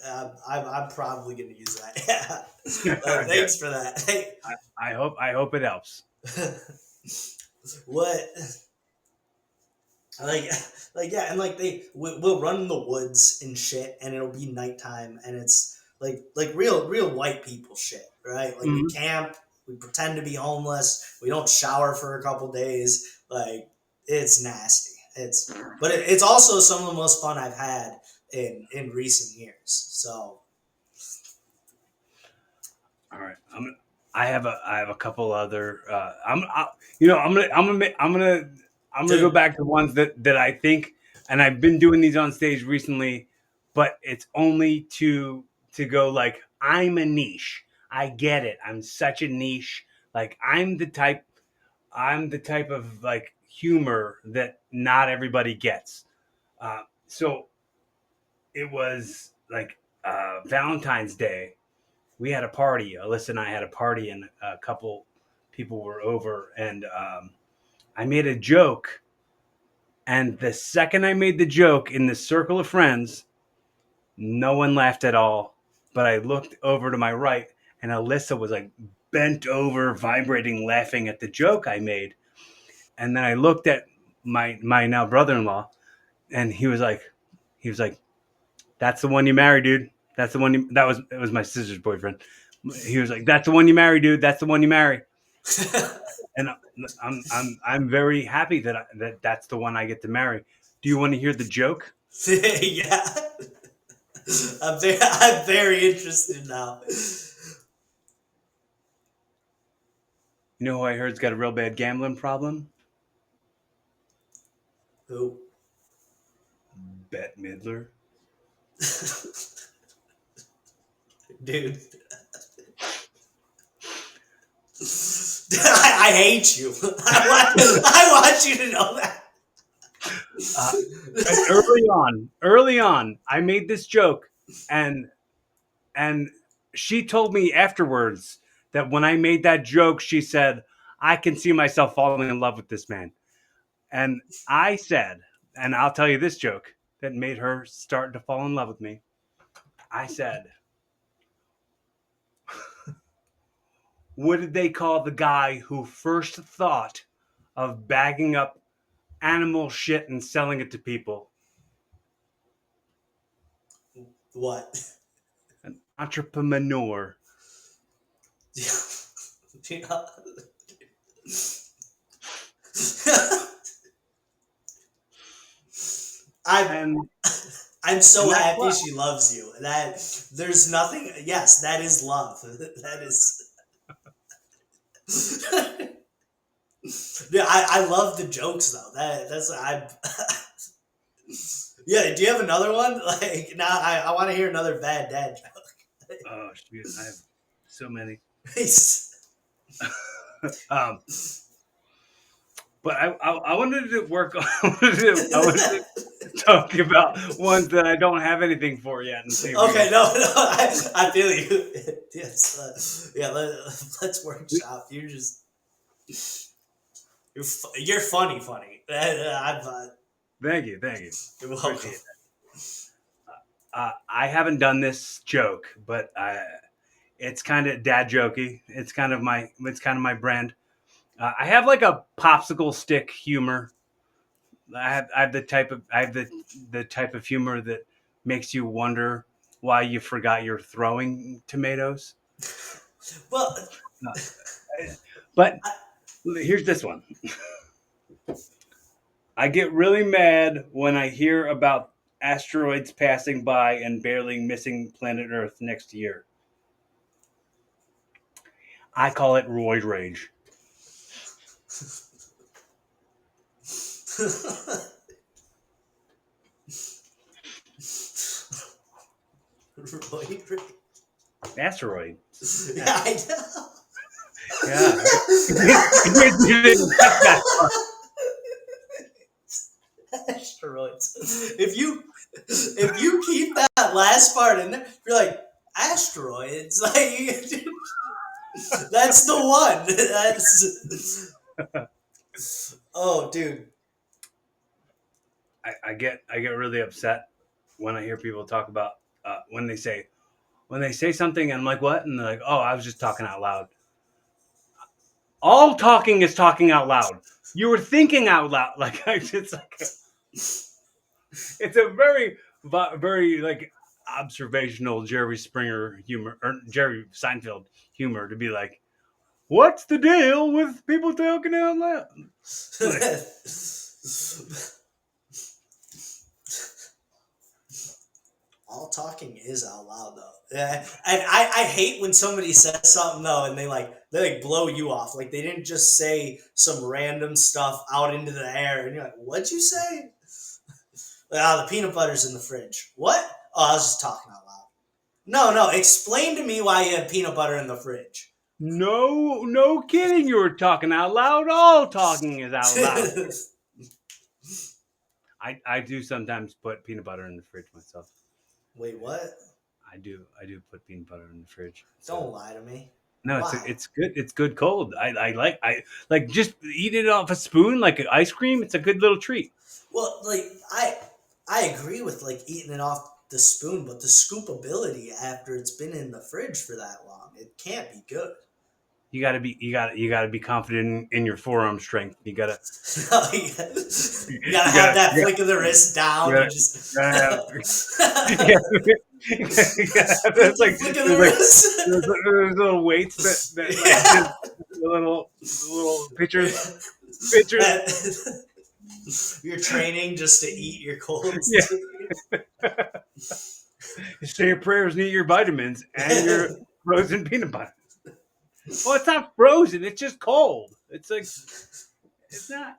I'm probably gonna use that. Yeah. Good. Thanks for that. Hey, I hope it helps. what like like yeah, and like we'll run in the woods and shit, and it'll be nighttime, and it's like real white people shit, right? Like we Mhm. camp, we pretend to be homeless, we don't shower for a couple days, like it's nasty. It's also some of the most fun I've had in recent years. So All right. I have a couple other. I'm gonna go dude, back to ones that I think, and I've been doing these on stage recently, but it's only to go like I'm a niche. I get it. I'm such a niche. Like I'm the type of like humor that not everybody gets. So it was like Valentine's Day. We had a party. Alyssa and I had a party, and a couple people were over, and I made a joke. And the second I made the joke in this circle of friends, no one laughed at all. But I looked over to my right, and Alyssa was like bent over, vibrating, laughing at the joke I made. And then I looked at my now brother-in-law, and he was like, "That's the one you marry, dude. That's the one that was it was my sister's boyfriend." He was like, "That's the one you marry, dude. That's the one you marry." And I'm very happy that's the one I get to marry. Do you want to hear the joke? yeah, I'm very interested now. You know who I heard's got a real bad gambling problem? Who? Bette Midler. Dude, I hate you. I want you to know that. Uh, early on, I made this joke, and and she told me afterwards that when I made that joke, she said, "I can see myself falling in love with this man." And I said, and I'll tell you this joke that made her start to fall in love with me. I said, "What did they call the guy who first thought of bagging up animal shit and selling it to people?" What? An entrepreneur. Yeah. I'm And I'm and so that's happy what. she loves you. That there's nothing. Yes, that is love. That is. Yeah, I love the jokes though. That's I. Yeah. Do you have another one? Like now, I want to hear another bad dad joke. Oh shoot, I have so many. He's- Um, but I wanted to work on. I wanted to talk about ones that I don't have anything for yet, and see if we okay, can. no, I feel you. Yes, yeah. Let's workshop. You're funny. Thank you, You're welcome. appreciate it. I haven't done this joke, but it's kind of dad jokey. It's kind of my brand. I have like a popsicle stick humor. I have the type of humor that makes you wonder why you forgot you're throwing tomatoes. Well, Uh, But here's this one. I get really mad when I hear about asteroids passing by and barely missing planet Earth next year. I call it roid rage. Roy Ray. Asteroids. Yeah, I know. Yeah. You didn't get that far. Asteroids. If you keep that last part in there, you're like, asteroids. Like, that's the one. That's oh, dude. I get really upset when I hear people talk about when they say something and I'm like, what? And they're like, oh, I was just talking out loud. All talking is talking out loud. You were thinking out loud. Like it's like it's a very like observational Jerry Springer humor or Jerry Seinfeld humor to be like, what's the deal with people talking out loud? Like, All talking is out loud though. Yeah, and I hate when somebody says something though, and they like blow you off. Like they didn't just say some random stuff out into the air, and you're like, "What'd you say?" Like, oh, the peanut butter's in the fridge. What? Oh, I was just talking out loud. No, no. Explain to me why you have peanut butter in the fridge. no kidding. You were talking out loud. All talking is out loud. I do sometimes put peanut butter in the fridge myself. Wait, what? I do put peanut butter in the fridge. So Don't lie to me. no, Why? it's good. It's good cold. I like just eat it off a spoon like ice cream. It's a good little treat. Well, like I agree with like eating it off the spoon, but the scoopability after it's been in the fridge for that long, it can't be good. You gotta be confident in your forearm strength. You gotta You gotta you have gotta that you flick of the wrist gotta, down you and just gotta have that's like flick of the wrist. there's little weights that like just Yeah. the little pitchers. That- you're training just to eat your cold Yeah, steak. you say your prayers and eat your vitamins and your frozen peanut butter. Well, it's not frozen. It's just cold. It's like it's not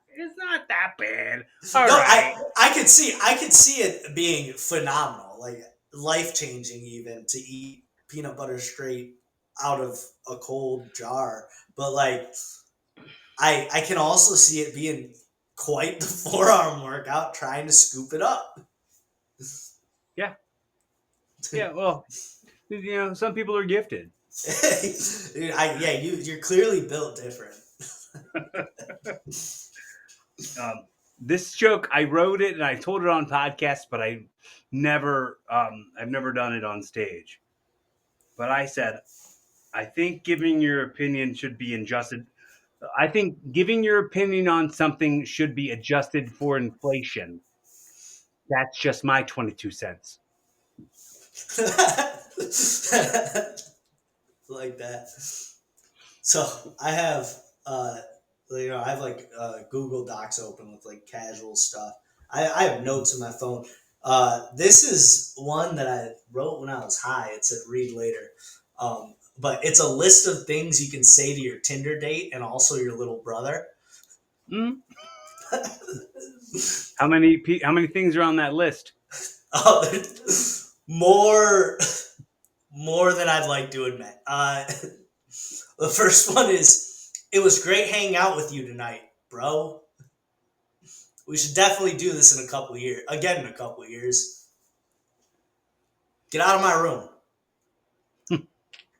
that bad. All No, right. I could see it being phenomenal, like life changing even to eat peanut butter straight out of a cold jar. But like I can also see it being quite the forearm workout trying to scoop it up. Yeah. Yeah. Well, some people are gifted. Yeah, you're clearly built different. Um, this joke, I wrote it and I told it on podcast, but I've never done it on stage. But I said, I think giving your opinion should be adjusted. I think giving your opinion on something should be adjusted for inflation. That's just my 22 cents. Like that. So I have I have like Google Docs open with like casual stuff. I have notes in my phone. This is one that I wrote when I was high. It said read later. But it's a list of things you can say to your Tinder date and also your little brother. Mm. How many things are on that list? Oh, more more than I'd like to admit. The first one is, it was great hanging out with you tonight, bro. We should definitely do this in a couple years. Again, in a couple years. Get out of my room.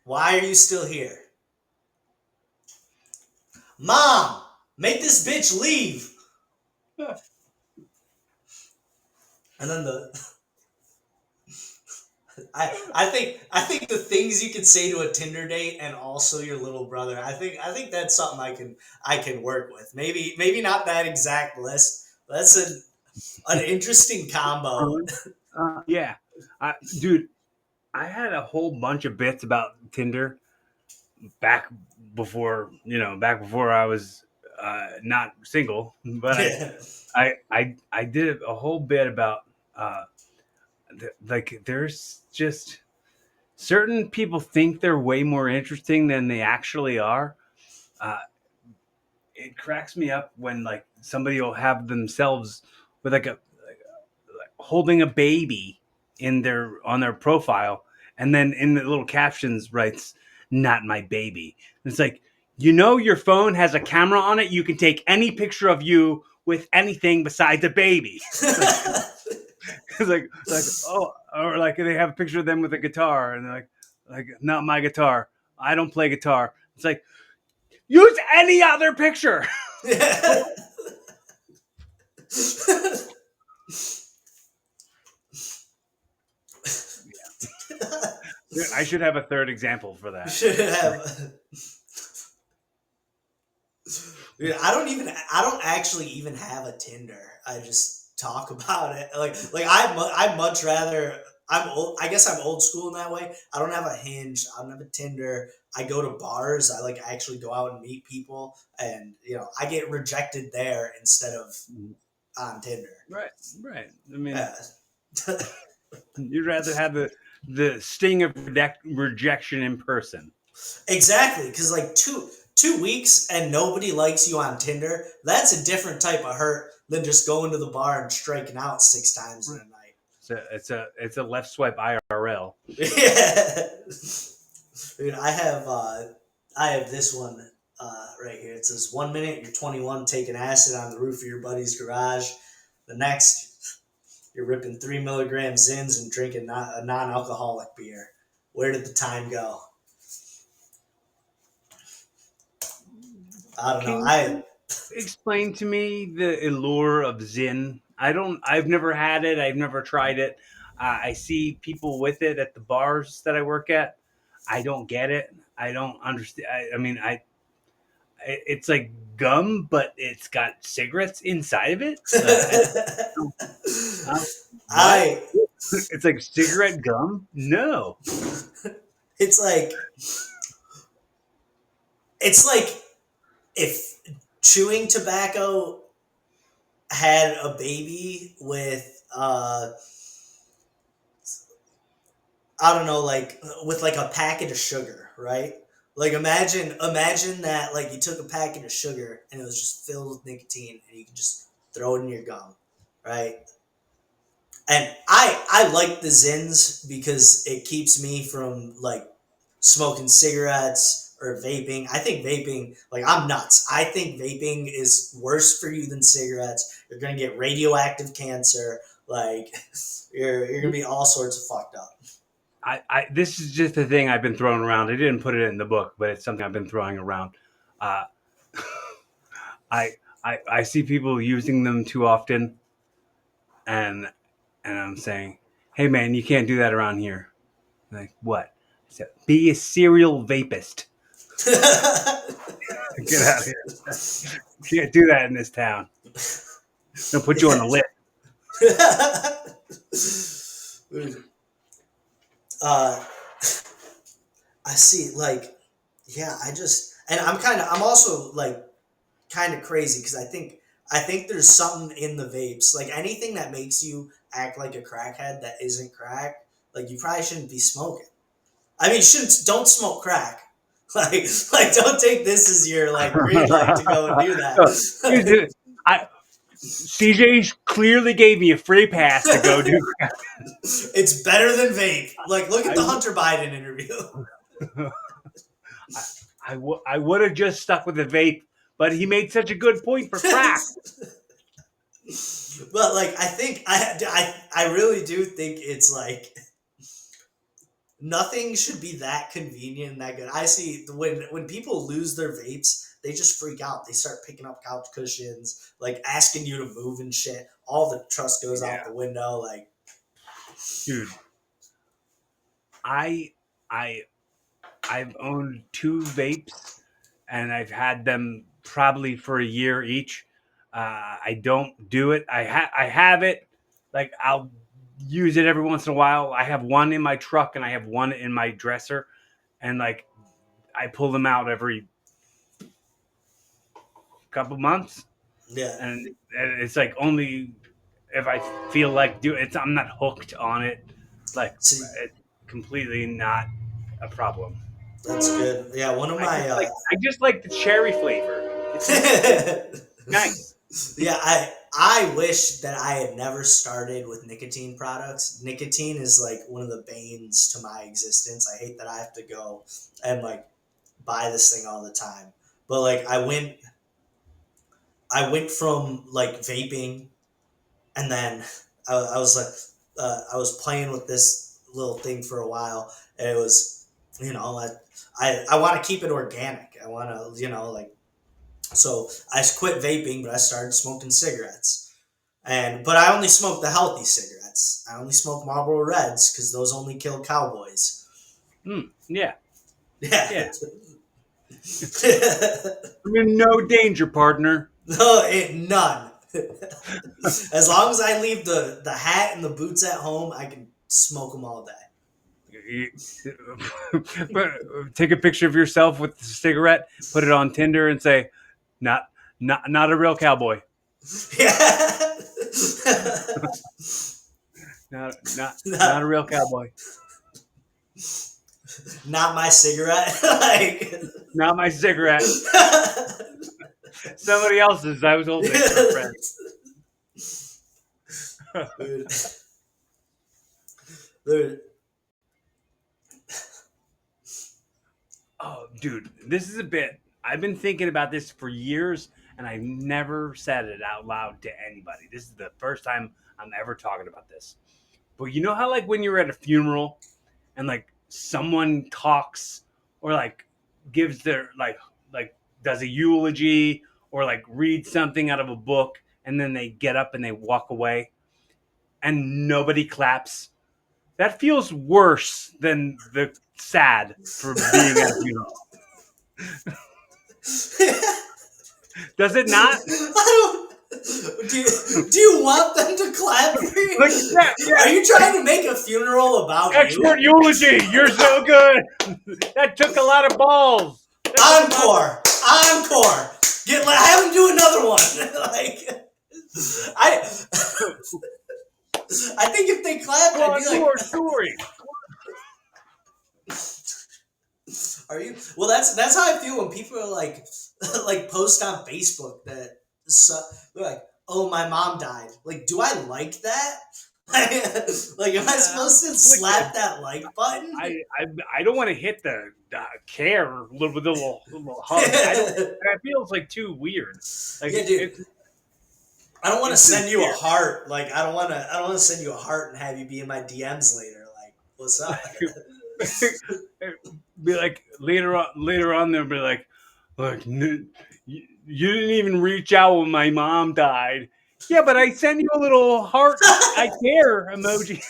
Why are you still here? Mom, make this bitch leave. And then I think the things you can say to a Tinder date and also your little brother. I think that's something I can work with. Maybe not that exact list. But that's an interesting combo. Yeah, dude, I had a whole bunch of bits about Tinder back back before I was not single, but Yeah. I did a whole bit about like there's just certain people think they're way more interesting than they actually are. Uh, it cracks me up when like somebody will have themselves with like holding a baby in their on their profile, and then in the little captions writes "not my baby." And it's like your phone has a camera on it. You can take any picture of you with anything besides a baby. It's like oh, or like they have a picture of them with a guitar, and they're like, Like, not my guitar. I don't play guitar. It's like, use any other picture. I should have a third example for You that. should have. Dude, I don't actually even have a Tinder. I just talk about it. I'd much rather. I'm old. I guess I'm old school in that way. I don't have a Hinge. I don't have a Tinder. I go to bars. I like actually go out and meet people, and I get rejected there instead of on Tinder. Right, right. I mean, Yeah. you'd rather have the sting of rejection in person. Exactly, because like two weeks and nobody likes you on Tinder, that's a different type of hurt than just going to the bar and striking out 6 times in Right. a night. It's a left swipe IRL. Yeah. Dude, I have this one right here. It says 1 minute you're 21 taking acid on the roof of your buddy's garage. The next you're ripping 3 milligram Zins and drinking a non-alcoholic beer. Where did the time go? I don't know. Can you explain to me the allure of Zin? I've never had it. I've never tried it. I see people with it at the bars that I work at. I don't get it. I don't understand. I mean, it's like gum, but it's got cigarettes inside of it. What? I It's like cigarette gum? No. it's like if chewing tobacco had a baby with I don't know, like with like a packet of sugar, right? Like imagine that like you took a packet of sugar and it was just filled with nicotine and you could just throw it in your gum, right? And I like the Zins because it keeps me from like smoking cigarettes or vaping. I think vaping, like I'm nuts. I think vaping is worse for you than cigarettes. You're gonna get radioactive cancer. Like you're gonna be all sorts of fucked up. This is just a thing I've been throwing around. I didn't put it in the book, but it's something I've been throwing around. Uh, I, I see people using them too often, and I'm saying, "Hey, man, you can't do that around here." Like, what? I said, be a serial vapist. Get out of here. You can't do that in this town. They'll put you on the list. uh, I see. Like, yeah, and I'm also like kind of crazy because I think there's something in the vapes, like anything that makes you act like a crackhead that isn't crack. Like, you probably shouldn't be smoking. I mean, shouldn't don't smoke crack. Like don't take this as your like green light to go and do that. No, I, CJ clearly gave me a free pass to go do. It's better than vape. Like, look at I, the Hunter Biden interview. I would have just stuck with the vape, but he made such a good point for crack. But like, I think I really do think it's like nothing should be that convenient and that good. I see when people lose their vapes, they just freak out. They start picking up couch cushions, like asking you to move and shit. All the trust goes out Yeah, the window. Like, dude. I I I've owned two vapes, and I've had them probably for a year each. I don't do it. I have it. Like, I'll use it every once in a while. I have one in my truck and I have one in my dresser, and like I pull them out every couple months, yeah. and it's like only if I feel like do it. I'm not hooked on it. Like, See, it's completely not a problem. that's good. Yeah, one of my I just like the cherry flavor. It's nice. yeah, I wish that I had never started with nicotine products. Nicotine is like one of the banes to my existence. I hate that I have to go and like buy this thing all the time. But like I went from like vaping, and then I was like I was playing with this little thing for a while, and it was You know, I want to keep it organic. I want to, like, so I quit vaping, but I started smoking cigarettes. But I only smoke the healthy cigarettes. I only smoke Marlboro Reds because those only kill cowboys. Yeah, Yeah. yeah. I'm in no danger, partner. No, none. As long as I leave the hat and the boots at home, I can smoke them all day. But take a picture of yourself with the cigarette, put it on Tinder, and say, "Not, not a real cowboy. Yeah. Not a real cowboy. Not my cigarette. Like, Not my cigarette. Somebody else's. I was holding it for a friend." dude, dude, Oh, dude, this is a bit. I've been thinking about this for years, and I never said it out loud to anybody. This is the first time I'm ever talking about this. But you know how, like, when you're at a funeral and like someone talks or like gives their like does a eulogy or like reads something out of a book, and then they get up and they walk away, and nobody claps. That feels worse than the sad for being at a funeral. Does it not? I don't. Do you want them to clap for Like, you? yeah, yeah. Are you trying to make a funeral about Expert you? eulogy. You're so good. That took a lot of balls. Encore, encore. Have him do another one. Like, I, I think if they clapped, I'd be like, More story. "Are you?" Well, that's how I feel when people are like, like post on Facebook that they're like, "Oh, my mom died." Like, do I like that? Like, am I supposed to slap that like button? I don't want to hit the care little hug. I don't. That feels like too weird. Like Yeah, dude. I don't want to it's send you a sincere. heart. Like, I don't want to send you a heart and have you be in my DMs later. Like, what's up? Be like later on they'll be like, look, you didn't even reach out when my mom died. Yeah, but I sent you a little heart I care emoji.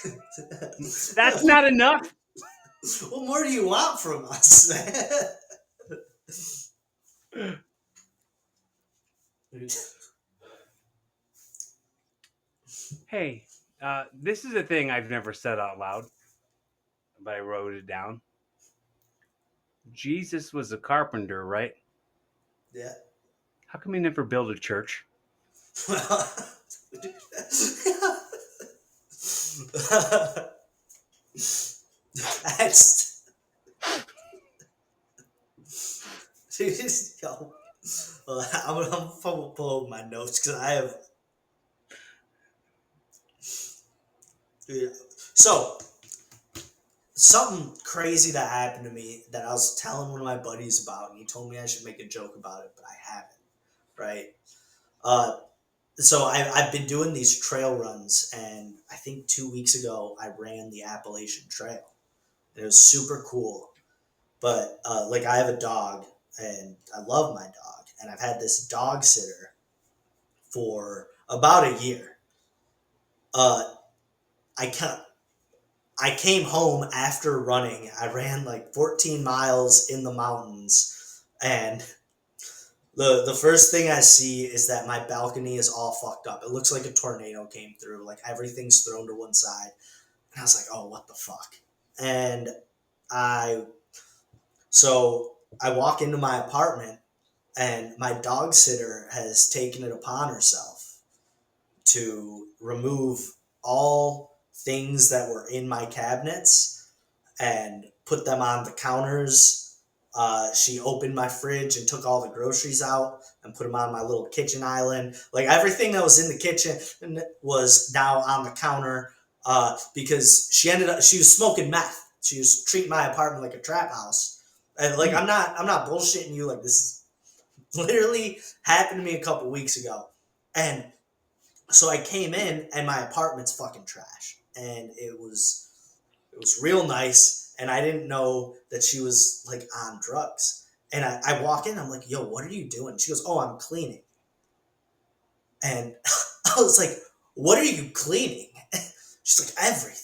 That's not enough. What more do you want from us, man? Hey, this is a thing I've never said out loud, but I wrote it down. Jesus was a carpenter, right? Yeah. How come he never built a church? Well, that's yo. Well, I'm pull over my notes because I have. Yeah. So something crazy that happened to me that I was telling one of my buddies about, and he told me I should make a joke about it, but I haven't. Right. Uh, so I've been doing these trail runs, and I think 2 weeks ago I ran the Appalachian Trail. And it was super cool. But like, I have a dog, and I love my dog, and I've had this dog sitter for about a year. Uh, I can I came home after running. I ran like 14 miles in the mountains, and the first thing I see is that my balcony is all fucked up. It looks like a tornado came through. Like, everything's thrown to one side. And I was like, "Oh, what the fuck?" And I so I walk into my apartment, and my dog sitter has taken it upon herself to remove all things that were in my cabinets and put them on the counters. She opened my fridge and took all the groceries out and put them on my little kitchen island. Like, everything that was in the kitchen was now on the counter, because she was smoking meth. She was treating my apartment like a trap house. And like, Hmm. I'm not bullshitting you. Like, this is literally happened to me a couple weeks ago. And so I came in, and my apartment's fucking trash. And it was real nice. and I didn't know that she was like on drugs. And I walk in, I'm like, yo, what are you doing? She goes, oh, I'm cleaning. And I was like, what are you cleaning? She's like, everything.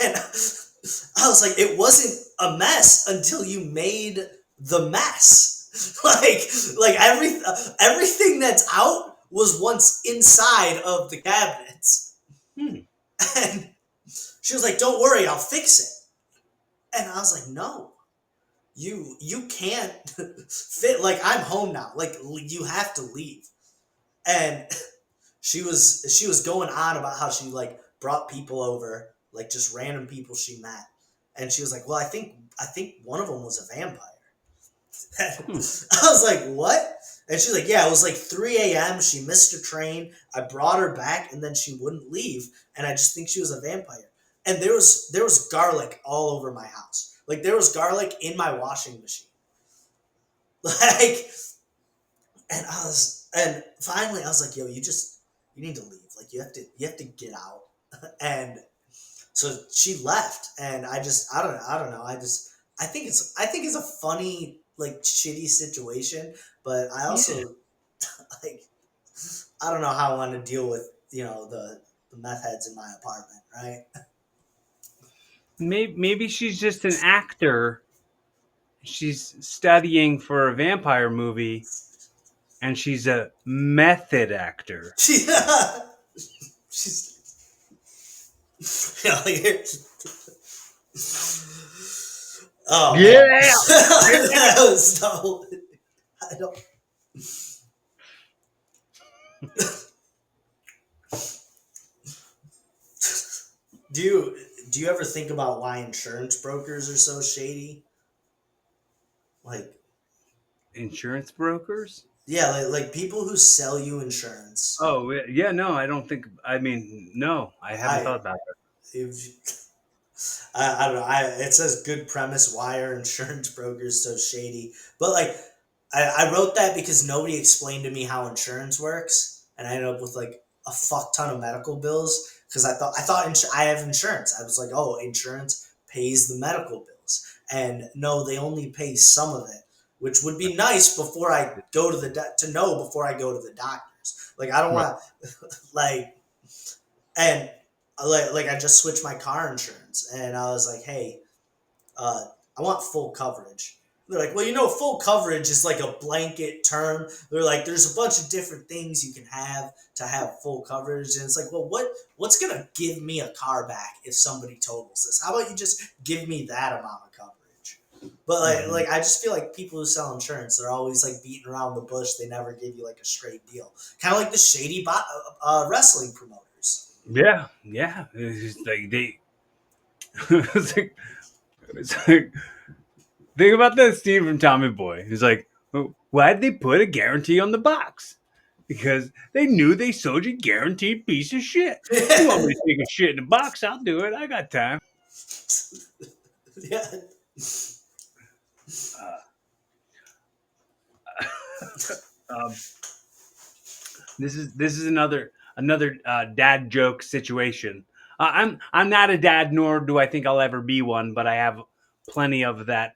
And I was like, it wasn't a mess until you made the mess. Everything that's out was once inside of the cabinets. Hmm. And she was like, don't worry, I'll fix it. And I was like, no, you can't fit. Like, I'm home now. Like, you have to leave. And she was going on about how she like brought people over, like just random people she met. And she was like, well, I think one of them was a vampire. Hmm. I was like, what? And she's like, yeah, it was like 3 a.m. She missed her train. I brought her back, and then she wouldn't leave. And I just think she was a vampire. And there was garlic all over my house. Like, there was garlic in my washing machine. Like, and finally I was like, yo, you need to leave. Like, you have to get out. And so she left, and I don't know. I think it's a funny, like, shitty situation, but I Yeah. also like, I don't know how I want to deal with, the meth heads in my apartment, right? Maybe she's just an actor. She's studying for a vampire movie, and she's a method actor. She she's like, oh man. Yeah. Yeah. That was so, I don't. Do you do you ever think about why insurance brokers are so shady? Like, Insurance brokers? yeah, like people who sell you insurance. Oh, yeah. No, I don't think. I mean, no, I haven't I thought about that. if I don't know. It says good premise. Why are insurance brokers so shady? But like, I wrote that because nobody explained to me how insurance works, and I ended up with like a fuck ton of medical bills because I have insurance. I was like, oh, insurance pays the medical bills, and no, they only pay some of it, which would be nice before I go to to know before I go to the doctors. Like, I don't Right. want like, and like I just switched my car insurance, and I was like, hey, uh, I want full coverage. They're like, well, full coverage is like a blanket term. They're like, there's a bunch of different things you can have to have full coverage, and it's like, well, what's gonna give me a car back if somebody totals this? How about you just give me that amount of coverage? But Mhm. I just feel like people who sell insurance, they're always like beating around the bush. They never give you like a straight deal. Kind of like the shady wrestling promoters. Yeah, yeah. It's like they. it's like, it's like think about that scene from Tommy Boy. He's like, "Oh, why'd they put a guarantee on the box? Because they knew they sold you guaranteed piece of shit. You want me to take a shit in the box? I'll do it. I got time." Yeah. Um, this is another dad joke situation. I'm not a dad, nor do I think I'll ever be one, but I have plenty of that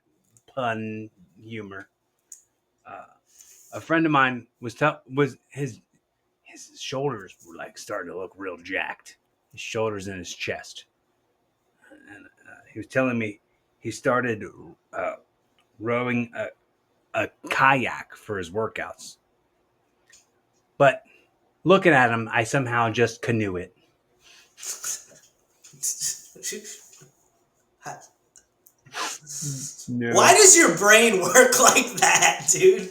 pun humor. Uh, a friend of mine was his shoulders were like starting to look real jacked. His shoulders and his chest, and he was telling me he started uh, rowing a kayak for his workouts. But looking at him, I somehow just canoe it. Why No. does your brain work like that, dude?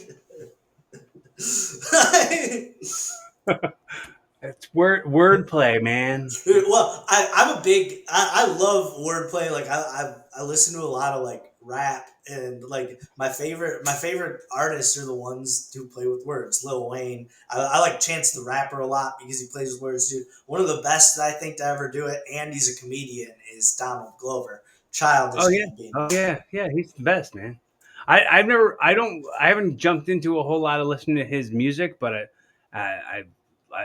It's wordplay, man. Well, I'm a big. I love wordplay. Like, I listen to a lot of like rap, and like my favorite artists are the ones who play with words. Lil Wayne. I like Chance the Rapper a lot because he plays with words, dude. One of the best that I think to ever do it, and he's a comedian, is Donald Glover. Oh Childish yeah, Gambino. oh yeah, yeah. He's the best, man. I've never, I haven't jumped into a whole lot of listening to his music, but I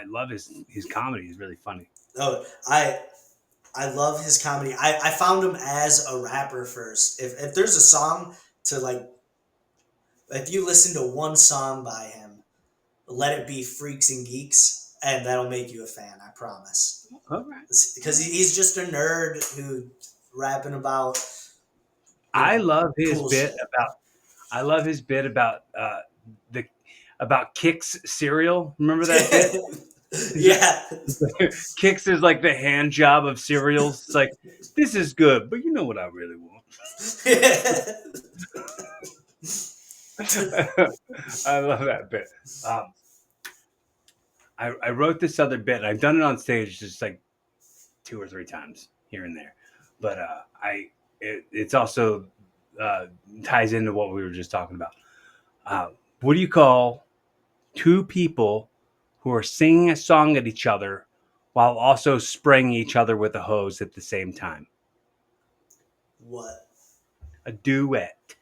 love his comedy. He's really funny. Oh, I I love his comedy. I found him as a rapper first. If there's a song to like, if you listen to one song by him, let it be Freaks and Geeks, and that'll make you a fan. I promise. All right. Because he's just a nerd who rapping about I love his cool bit shit. about I love his bit the about Kix cereal. Remember that bit? He's like, Yeah. Kix is like the hand job of cereals. It's like this is good, but you know what I really want. I love that bit. Um, I wrote this other bit. I've done it on stage just like two or three times here and there, but it's also uh, ties into what we were just talking about. Uh, what do you call two people who are singing a song at each other while also spraying each other with a hose at the same time? What? A duet.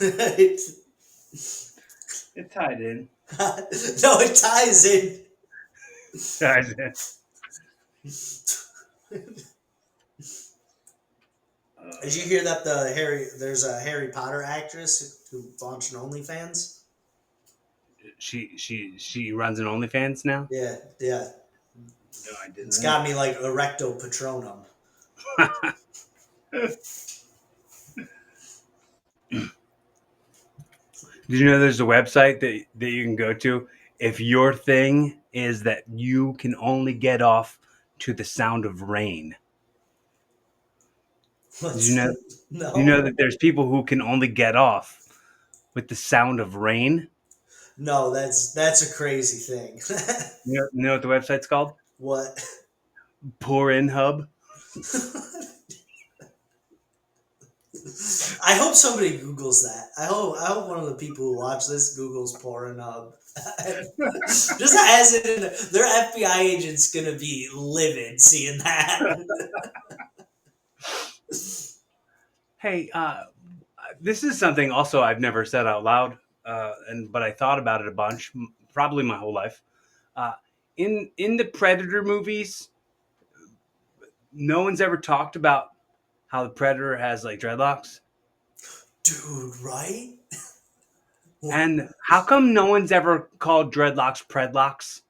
It's- It tied in. no, it ties in. Ties in. Did you hear that there's a Harry Potter actress who launched an OnlyFans? She runs an OnlyFans now. Yeah, yeah. No, I It's didn't. got me like erecto patronum. Did you know there's a website that you can go to if your thing is that you can only get off to the sound of rain? Did you What's know? You know no, that there's people who can only get off with the sound of rain. no? That's a crazy thing. You know what the website's called? What? Pour In Hub. I hope somebody Googles that. I hope one of the people who watch this Googles Pornhub. Just as it in their FBI agent's gonna be livid seeing that. Hey, this is something also I've never said out loud, but I thought about it a bunch, probably my whole life. Uh, in the Predator movies, no one's ever talked about how the Predator has like dreadlocks. Dude, right? And how come no one's ever called dreadlocks predlocks?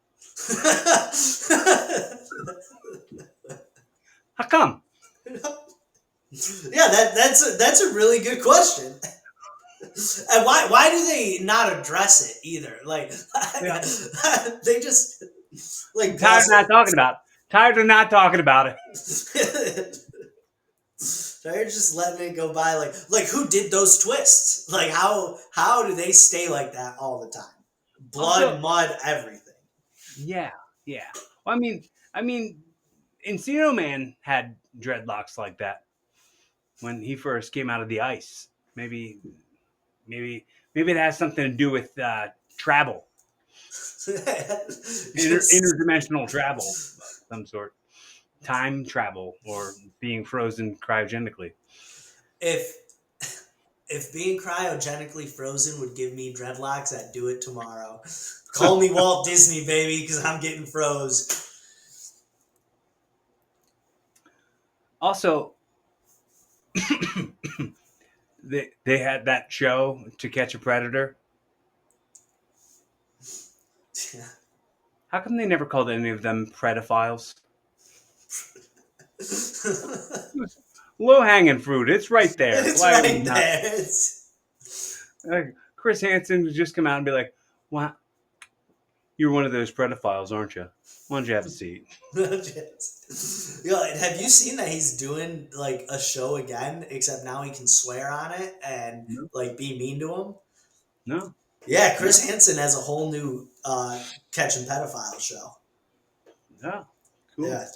How come? Yeah, that's a really good question. And why do they not address it either? Like Yeah. they just like I'm tired of not talking about it. Tired of not talking about it. They're just letting it go by. Like who did those twists? Like how do they stay like that all the time? Also, Blood, mud, everything. yeah, yeah. Well, I mean, Encino Man had dreadlocks like that when he first came out of the ice. Maybe, maybe, maybe it has something to do with travel, Just interdimensional travel of some sort, time travel, or being frozen cryogenically. if if being cryogenically frozen would give me dreadlocks, I'd do it tomorrow. Call me Walt Disney, baby, because I'm getting froze. Also, they had that show To Catch a Predator. How come they never called any of them pedophiles? Low hanging fruit. It's right there. It's Why are we right not? there. It's Chris Hansen would just come out and be like, "Wow, you're one of those pedophiles, aren't you? Why don't you have a seat?" Yo, have you seen that he's doing like a show again? Except now he can swear on it and No, like be mean to him. no, Yeah, no, Chris Hansen has a whole new catching pedophile show. no. Cool. Yeah,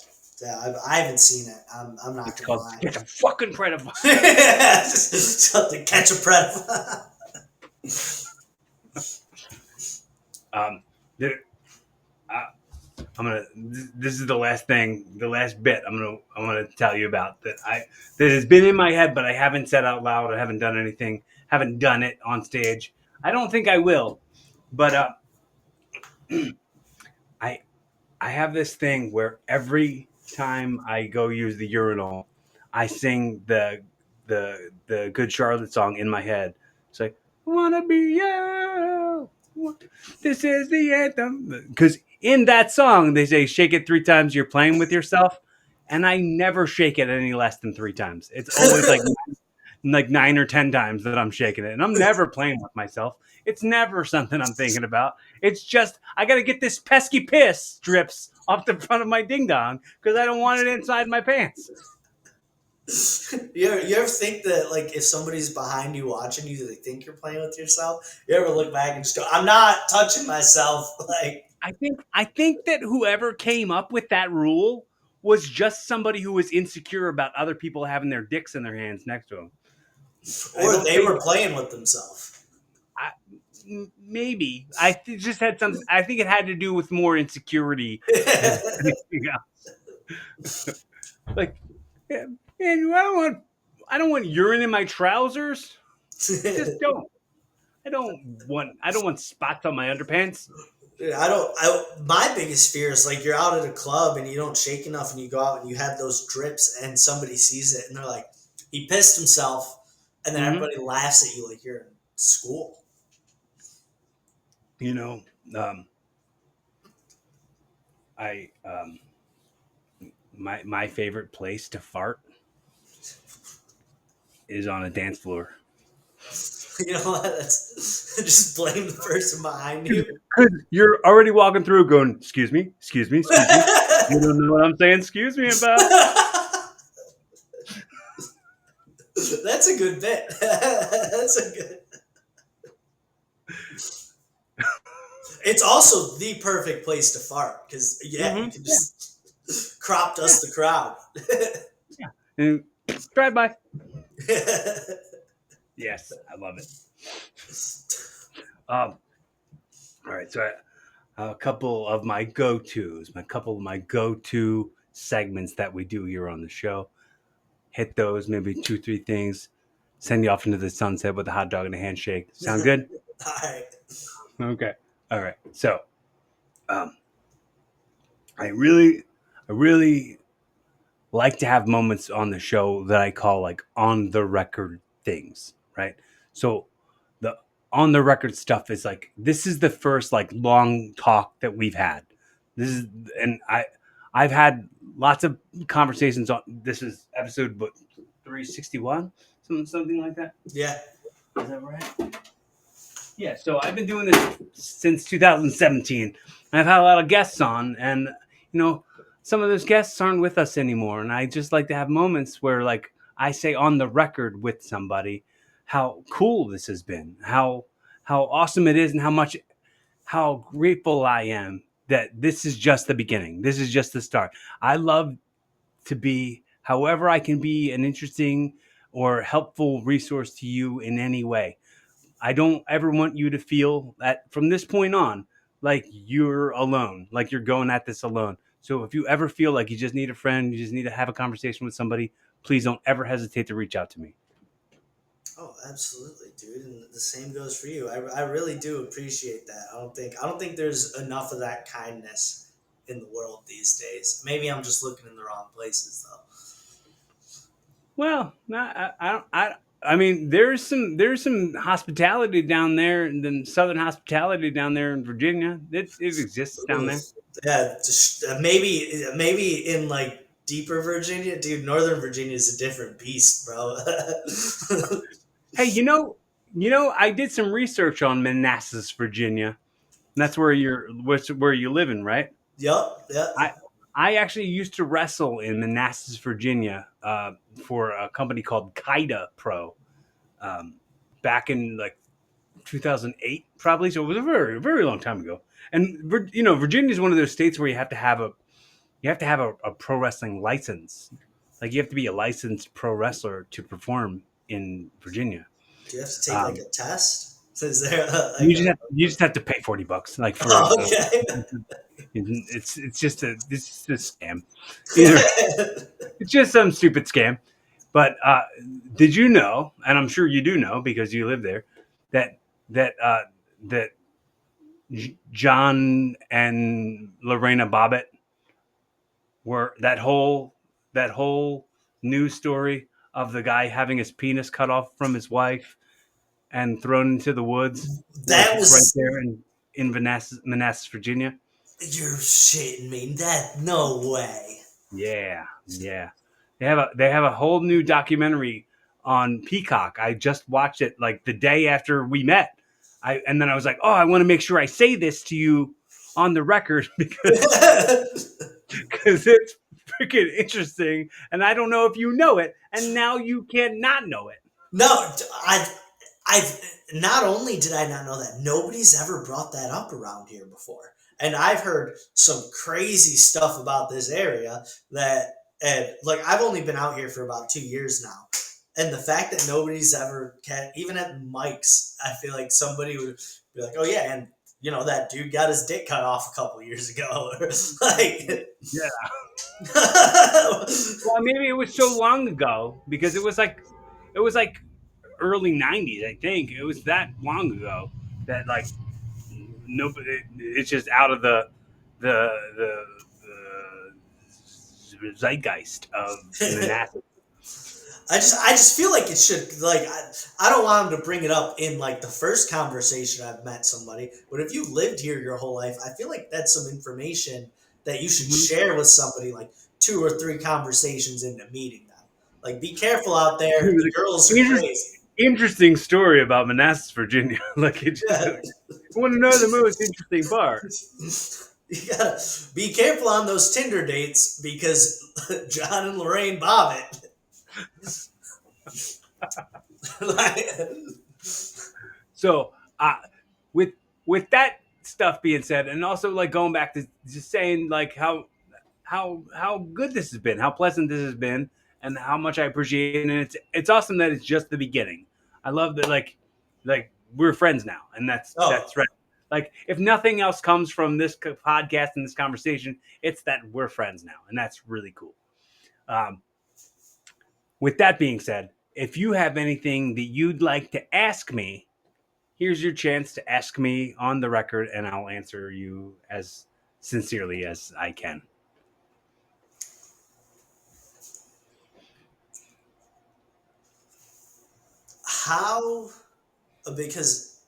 yeah, I haven't seen it. I'm not It's gonna called lie. Catch a fucking pedophile. Something catch a pedophile. Um, there, uh, I'm gonna. This is the last thing, the last bit I'm gonna tell you about that has been in my head, but I haven't said out loud. I haven't done anything. Haven't done it on stage. I don't think I will. But I I have this thing where every time I go use the urinal, I sing the Good Charlotte song in my head. It's like, wanna be you. This is the anthem. Because in that song, they say, shake it 3 times, you're playing with yourself. And I never shake it any less than 3 times. It's always like 9 or 10 times that I'm shaking it. And I'm never playing with myself. It's never something I'm thinking about. It's just I got to get this pesky piss strips off the front of my ding dong because I don't want it inside my pants. You ever think that like if somebody's behind you watching you, they think you're playing with yourself? You ever look back and just go, "I'm not touching myself," like, I think that whoever came up with that rule was just somebody who was insecure about other people having their dicks in their hands next to them. I or don't they think were playing with themselves. I, maybe just had some. I think it had to do with more insecurity than anything else. Like, yeah, man, I don't want urine in my trousers. I just don't. I don't want spots on my underpants. Dude, I don't. My biggest fear is like you're out at a club and you don't shake enough, and you go out and you have those drips, and somebody sees it and they're like, "He pissed himself," and then Hmm. everybody laughs at you like you're in school. You know, um, I my favorite place to fart is on a dance floor. You know what? That's just blame the person behind you. Because you're already walking through going, excuse me, excuse me, excuse me. You don't know what I'm saying, excuse me about. That's a good bit. That's a good. It's also the perfect place to fart because yeah, you can Yeah, just crop yeah, dust the crowd. yeah. And drive by. Yes, I love it. Um, all right, so a couple of my go-tos, my couple of my go-to segments that we do here on the show. Hit those, maybe two, three things. Send you off into the sunset with a hot dog and a handshake. Sound good? All right. Okay. All right. So, um, I really, I really like to have moments on the show that I call like on the record things, right? So the on the record stuff is like this is the first like long talk that we've had. This is and I've had lots of conversations on this is episode but 361, something like that. Yeah. Is that right? Yeah, so I've been doing this since 2017. I've had a lot of guests on, and you know, some of those guests aren't with us anymore. And I just like to have moments where, like, I say on the record with somebody how cool this has been, how awesome it is, and how grateful I am that this is just the beginning. This is just the start. I love to be, however, I can be an interesting or helpful resource to you in any way. I don't ever want you to feel that from this point on, like you're alone, like you're going at this alone. So if you ever feel like you just need a friend, you just need to have a conversation with somebody, please don't ever hesitate to reach out to me. Oh, absolutely, dude. And the same goes for you. I really do appreciate that. I don't think there's enough of that kindness in the world these days. Maybe I'm just looking in the wrong places though. Well, I mean, there's some hospitality down there, and then southern hospitality down there in Virginia. It exists down Ugh. there. Yeah, just, maybe in like deeper Virginia, dude. Northern Virginia is a different beast, bro. Hey, I did some research on Manassas, Virginia. And that's where you live in, right? Yup, yep. I I actually used to wrestle in Manassas, Virginia, for a company called Kaida Pro, um, back in like 2008, probably. So it was a very very long time ago. And Virginia is one of those states where you have to have a pro wrestling license. Like you have to be a licensed pro wrestler to perform in Virginia. Do you have to take like Um, a test? Is there like you a? just have you just have to pay $40, like for Oh, okay. it's just a scam. Either it's just some stupid scam. But did you know? And I'm sure you do know because you live there. That that John and Lorena Bobbitt were that whole news story of the guy having his penis cut off from his wife and thrown into the woods, like That right was there in Manassas, Virginia. you're shitting me. That no way. Yeah, yeah. They have a whole new documentary on Peacock. I just watched it like the day after we met. And then I was like, oh, I want to make sure I say this to you on the record because it's freaking interesting, and I don't know if you know it, and now you can't not know it. No, I've not only did I not know that, nobody's ever brought that up around here before. And I've heard some crazy stuff about this area that, and like, I've only been out here for about 2 years now. And the fact that nobody's ever, even at mics, I feel like somebody would be like, oh, yeah, and that dude got his dick cut off a couple years ago. Or like, Yeah. Well, maybe it was so long ago because it was like early '90s. I think it was that long ago that like nobody. It's just out of the zeitgeist of Manassas. I just feel like it should like I don't want him to bring it up in like the first conversation I've met somebody, but if you lived here your whole life, I feel like that's some information that you should Mhm. share with somebody like two or three conversations into meeting them. Like be careful out there. The girls are Inter- crazy. Interesting story about Manassas, Virginia. Like it just, Yeah. I want to know the most interesting part. You gotta be careful on those Tinder dates because John and Lorraine Bobbitt. Like, So, with with that stuff being said, and also like going back to just saying like how good this has been, how pleasant this has been, and how much I appreciate it. And it's awesome that it's just the beginning. I love that like we're friends now, and that's oh, right. Like if nothing else comes from this podcast and this conversation, it's that we're friends now, and that's really cool. Um, with that being said, if you have anything that you'd like to ask me, here's your chance to ask me on the record, and I'll answer you as sincerely as I can. how because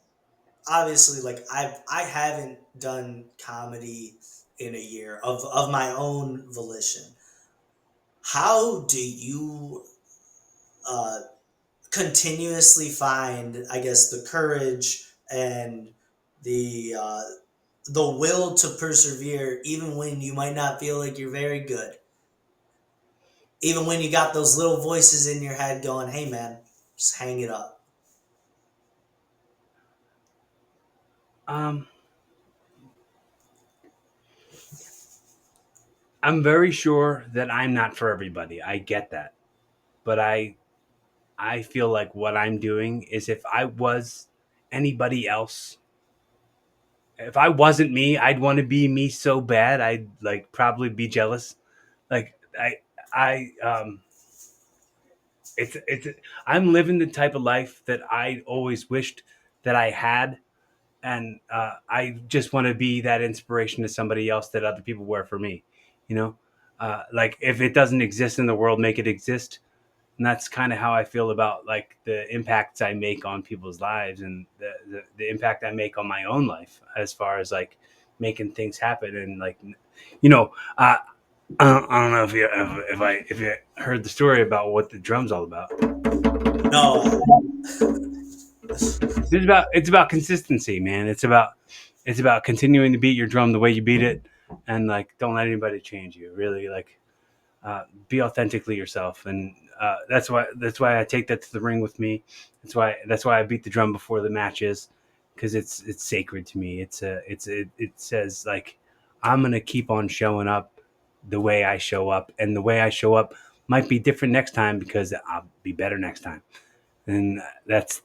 obviously like I haven't done comedy in a year of my own volition. How do you uh continuously find, I guess, the courage and the will to persevere even when you might not feel like you're very good, even when you got those little voices in your head going, hey man, just hang it up. Um, I'm very sure that I'm not for everybody. I get that, but I feel like what I'm doing is if I was anybody else, if I wasn't me, I'd want to be me so bad. I'd like probably be jealous. Like I it's I'm living the type of life that I always wished that I had, and I just want to be that inspiration to somebody else that other people were for me. You know, like if it doesn't exist in the world, make it exist. And that's kind of how I feel about like the impacts I make on people's lives and the impact I make on my own life as far as like making things happen and like you know uh, I don't know if you heard the story about what the drum's all about. No, It's about consistency, man. It's about continuing to beat your drum the way you beat it, and like don't let anybody change you. Really, like be authentically yourself, and that's why I take that to the ring with me. That's why I beat the drum before the matches because it's sacred to me. It says like I'm gonna keep on showing up the way I show up, and the way I show up might be different next time because I'll be better next time, and that's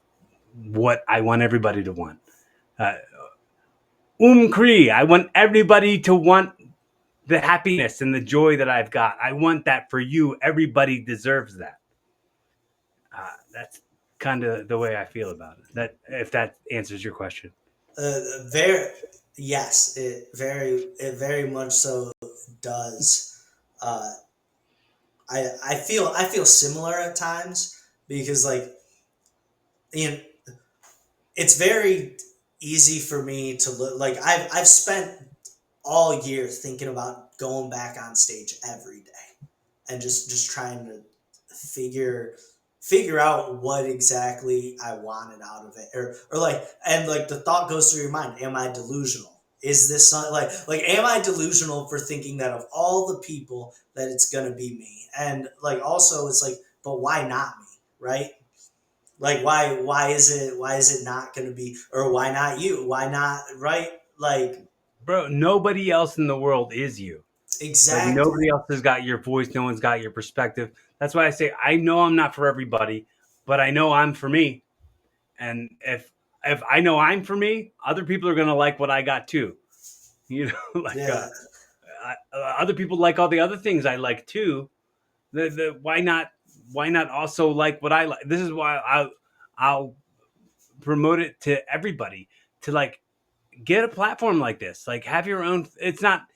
what I want everybody to want. Uh, Cree, I want everybody to want the happiness and the joy that I've got. I want that for you. Everybody deserves that. That's kind of the way I feel about it. That if that answers your question. very. Yes, it very much so does. Uh, I feel similar at times because like you know, it's very easy for me to look like I've spent all year thinking about going back on stage every day and just trying to figure figure out what exactly I wanted out of it, or like, and like the thought goes through your mind: Am I delusional? Is this something like am I delusional for thinking that of all the people that it's gonna be me? And like also it's like, but why not me, right? Like why is it not gonna be, or why not you? Why not, right? Like Bro, nobody else in the world is you. Like exactly. nobody else has got your voice, no one's got your perspective. That's why I say I know I'm not for everybody, but I know I'm for me. And if I know I'm for me, other people are gonna like what I got too. You know, like Yeah. other people like all the other things I like too. The why not also like what I like? This is why I'll promote it to everybody to like get a platform like this. Like have your own. It's not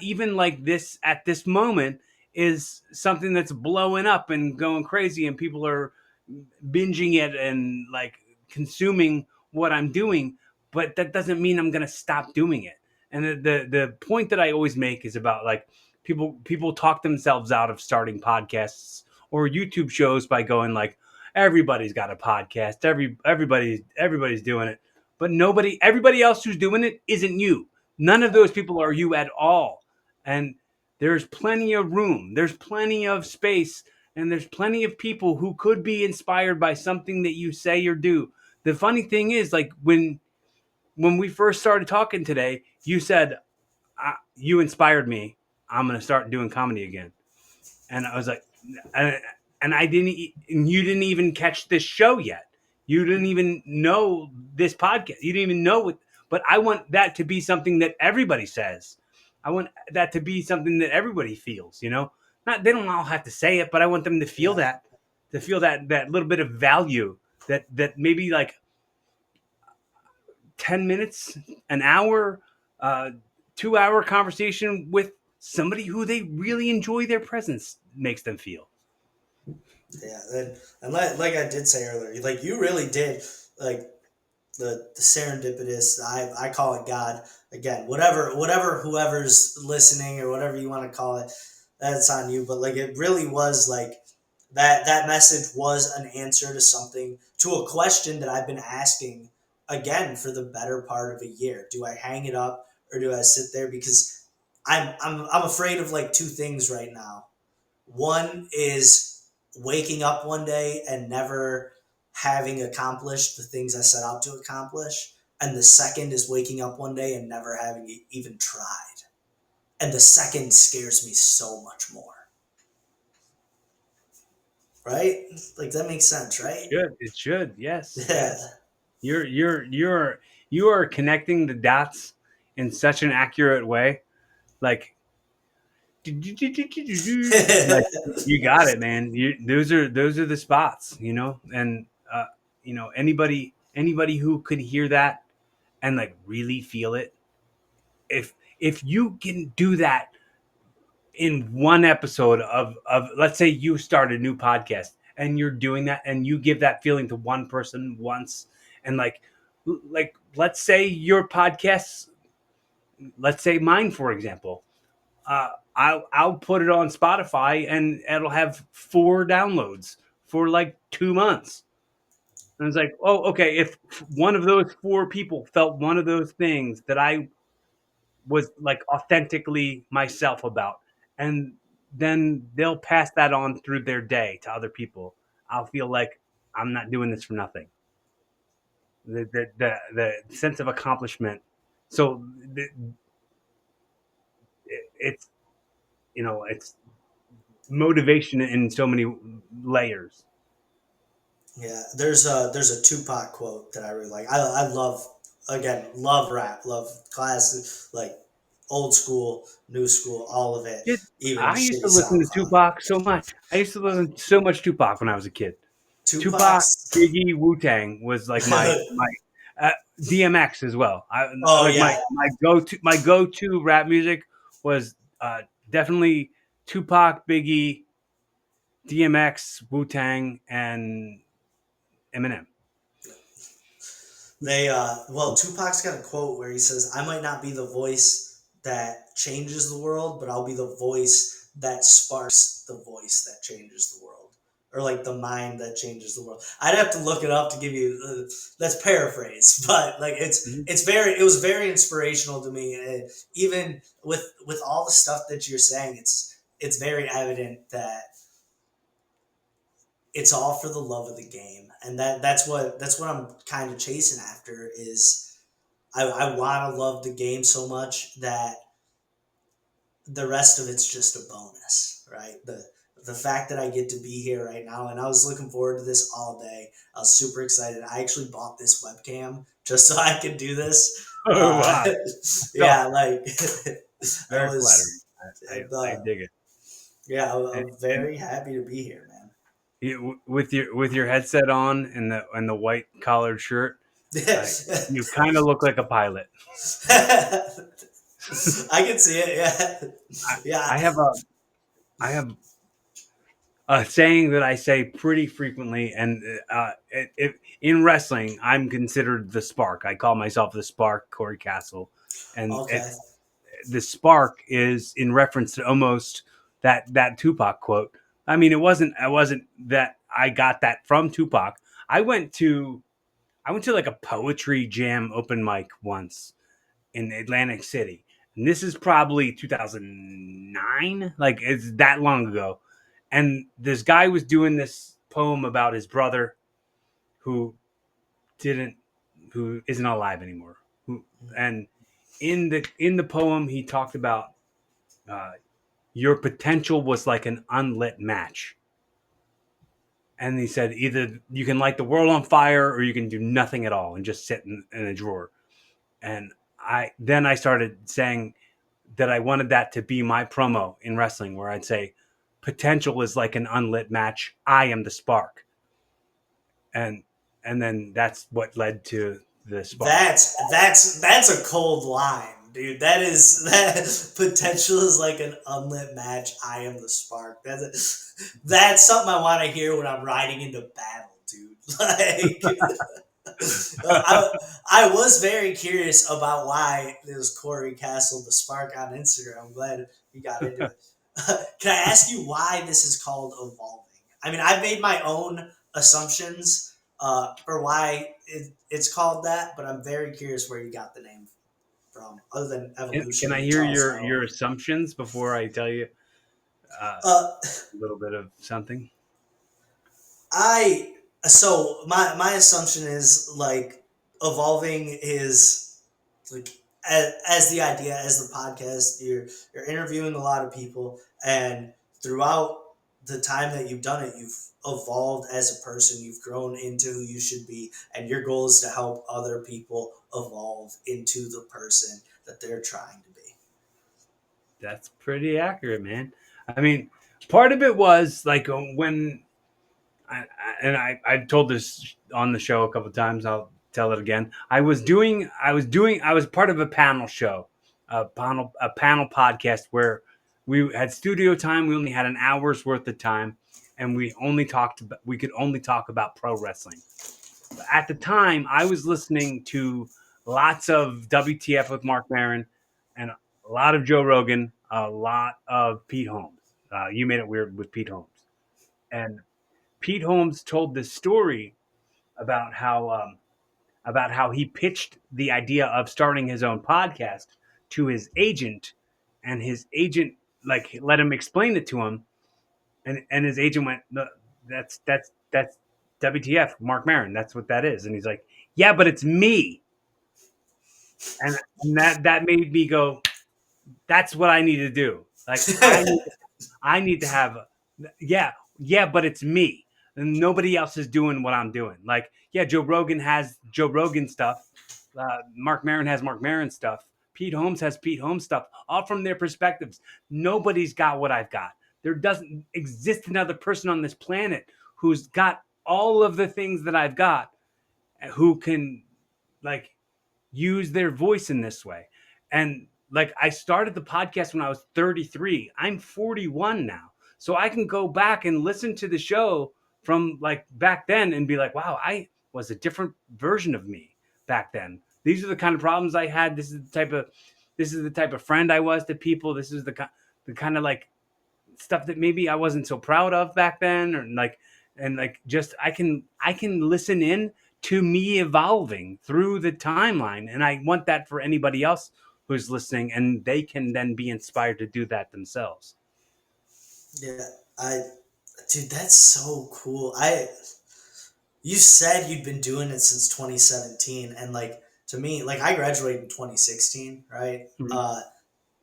even like this at this moment is something that's blowing up and going crazy and people are binging it and like consuming what I'm doing, but that doesn't mean I'm gonna stop doing it. And the point that I always make is about like people talk themselves out of starting podcasts or YouTube shows by going like everybody's got a podcast, everybody's doing it, but nobody everybody else who's doing it isn't you. None of those people are you at all, and there's plenty of room, there's plenty of space, and there's plenty of people who could be inspired by something that you say or do. The funny thing is, like when we first started talking today, you said you inspired me. I'm gonna start doing comedy again, and I was like, and, and I didn't, and you didn't even catch this show yet. You didn't even know this podcast. You didn't even know what. But I want that to be something that everybody says. I want that to be something that everybody feels. You know, not they don't all have to say it, but I want them Yeah. to feel that little bit of value that maybe like 10 minutes, an hour, uh, 2 hour conversation with somebody who they really enjoy their presence makes them feel. Yeah, and like I did say earlier, like you really did, like the serendipitous. I call it God again. Whatever whoever's listening or whatever you want to call it, that's on you. But like it really was like that message was an answer to something, to a question that I've been asking again for the better part of a year. Do I hang it up or do I sit there? Because I'm afraid of like two things right now. One is waking up one day and never having accomplished the things I set out to accomplish. And the second is waking up one day and never having even tried. And the second scares me so much more. Right? Like that makes sense, right? Should it should yes, Yeah. yes. You are connecting the dots in such an accurate way. Like like you got it, man. Those are the spots, you know, and you know anybody who could hear that and like really feel it. If you can do that in one episode of let's say you start a new podcast and you're doing that and you give that feeling to one person once and like let's say your podcasts, let's say mine for example, I'll put it on Spotify and it'll have 4 downloads for like 2 months. And it's like, oh, okay. If one of those 4 people felt one of those things that I was like authentically myself about, and then they'll pass that on through their day to other people. I'll feel like I'm not doing this for nothing. The sense of accomplishment. So it's you know it's motivation in so many layers. Yeah. There's a Tupac quote that I really like. I love, again, love rap, love classic, like old school, new school, all of it, Dude, even I used shitty to listen to SoundCloud. Tupac so much. I used to listen to so much Tupac when I was a kid. Tupac, Tupac's Biggie, Wu Tang was like my DMX as well. Oh Like yeah, my go to rap music was definitely Tupac, Biggie, DMX, Wu Tang, and Eminem. well, Tupac's got a quote where he says, "I might not be the voice that changes the world, but I'll be the voice that sparks the voice that changes the world." Or like the mind that changes the world. I'd have to look it up to give you. That's paraphrase, but like Mhm. it was very inspirational to me. Even with all the stuff that you're saying, it's very evident that it's all for the love of the game, and that's what I'm kind of chasing after. Is I want to love the game so much that the rest of it's just a bonus, right? The fact that I get to be here right now, and I was looking forward to this all day. I was super excited. I actually bought this webcam just so I could do this. Oh wow! Oh, Yeah, like I very flattering. was I the dig it. yeah, And, I'm very happy to be here, with your headset on and the white collared shirt, man. you kind of look like a pilot. I can see it. Yeah, I, yeah. I have I have a saying that I say pretty frequently, and in wrestling, I'm considered the Spark. I call myself the Spark, Cory Kastle, and Okay. it's the Spark is in reference to almost that Tupac quote. I mean, it wasn't that I got that from Tupac. I went to I went to like a poetry jam open mic once in Atlantic City. And this is probably 2009. Like it's that long ago. And this guy was doing this poem about his brother who didn't who isn't alive anymore. Who and in the poem he talked about uh, your potential was like an unlit match. And he said either you can light the world on fire or you can do nothing at all and just sit in a drawer. And I started saying that I wanted that to be my promo in wrestling, where I'd say, "Potential is like an unlit match. I am the spark," and then that's what led to the spark. That's a cold line, dude. That is that potential is like an unlit match. I am the spark. That's something I want to hear when I'm riding into battle, dude. Like, I I was very curious about why it was Corey Castle the Spark on Instagram. I'm glad you got into it. Can I ask you why this is called evolving? I mean, I've made my own assumptions for why it's called that, but I'm very curious where you got the name from, other than Can evolution I and hear Charles your Darwin. assumptions before I tell you uh, Uh, a little bit of something? I so my assumption is like evolving is like as the idea as the podcast you're interviewing a lot of people, and throughout the time that you've done it you've evolved as a person, you've grown into who you should be, and your goal is to help other people evolve into the person that they're trying to be. That's pretty accurate, man. I mean, part of it was like when I've told this on the show a couple of times. I'll tell it again. I was part of a panel show, a panel podcast where we had studio time. We only had an hour's worth of time, and we could only talk about pro wrestling. At the time, I was listening to lots of WTF with Mark Maron and a lot of Joe Rogan, a lot of Pete Holmes. You made it weird with Pete Holmes, and Pete Holmes told this story about how he pitched the idea of starting his own podcast to his agent, and his agent like let him explain it to him, and his agent went, "No, that's WTF, Mark Maron. That's what that is." And he's like, "Yeah, but it's me," and that made me go, "That's what I need to do. Like I need to have, yeah, yeah, but it's me. And nobody else is doing what I'm doing. Like, yeah, Joe Rogan has Joe Rogan stuff. Mark Maron has Mark Maron stuff. Pete Holmes has Pete Holmes stuff, all from their perspectives. Nobody's got what I've got. There doesn't exist another person on this planet who's got all of the things that I've got, who can, like, use their voice in this way. And like I started the podcast when I was 33. I'm 41 now. So I can go back and listen to the show from like back then and be like, wow, I was a different version of me back then. These are the kind of problems I had. This is the type of friend I was to people. This is the kind of like stuff that maybe I wasn't so proud of back then, or like, and like just I can listen in to me evolving through the timeline, and I want that for anybody else who's listening, and they can then be inspired to do that themselves. Yeah, I, dude, that's so cool. You said you'd been doing it since 2017, and like to me, like I graduated in 2016, right? Mhm.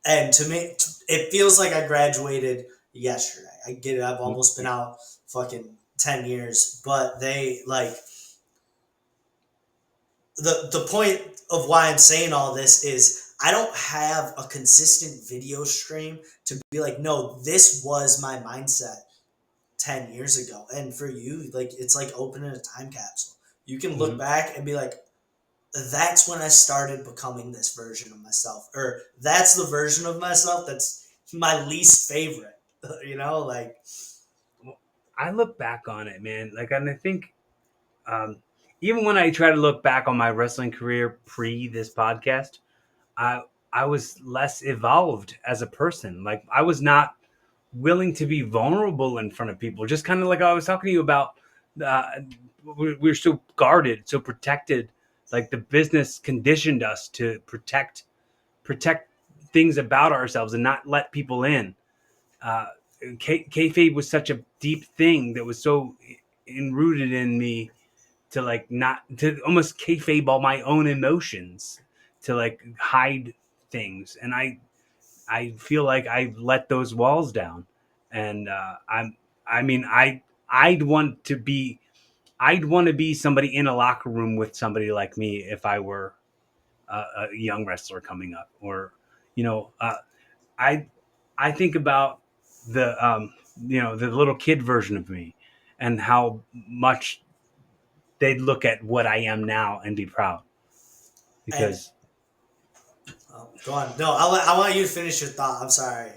And to me, it feels like I graduated yesterday. I get it. I've Mm, almost been yeah. out fucking 10 years, but they like the point of why I'm saying all this is I don't have a consistent video stream to be like, no, this was my mindset 10 years ago. And for you, like it's like opening a time capsule. You can look Mhm. back and be like, that's when I started becoming this version of myself, or that's the version of myself that's my least favorite. You know, like Well, I look back on it, man. Like, and I think um, even when I try to look back on my wrestling career pre this podcast, I I was less evolved as a person. Like I was not willing to be vulnerable in front of people. Just kind of like I was talking to you about. Uh, we're so guarded, so protected. Like the business conditioned us to protect things about ourselves and not let people in. Uh, Kayfabe was such a deep thing that was so enrooted in me to like not to almost kayfabe all my own emotions to like hide things, and I feel like I've let those walls down, and I mean I'd want to be I'd want to be somebody in a locker room with somebody like me if I were a young wrestler coming up, or you know I I think about the the little kid version of me and how much they'd look at what I am now and be proud and because go on. No, I want you to finish your thought. I'm sorry.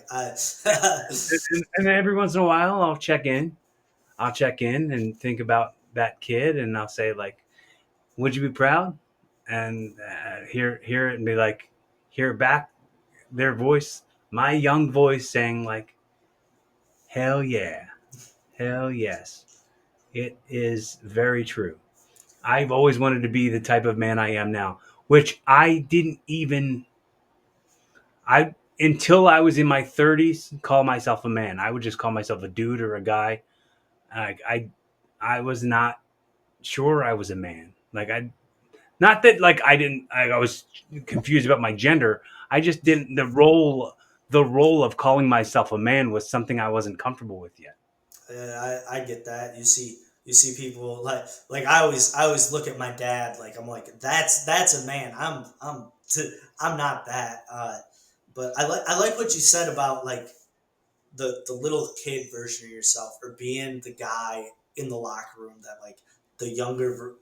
and every once in a while I'll check in and think about that kid and I'll say like, would you be proud? And hear it and be like, hear back their voice, my young voice saying like, hell yeah, hell yes, it is very true. I've always wanted to be the type of man I am now, which I didn't even I until I was in my 30s call myself a man. I would just call myself a dude or a guy. I I, I was not sure I was a man. Like I not that like I was confused about my gender. I just didn't the role of calling myself a man was something I wasn't comfortable with yet. Yeah, I get that. You see people like I always look at my dad like I'm like that's a man. I'm not that. But I like what you said about like the little kid version of yourself or being the guy in the locker room that like the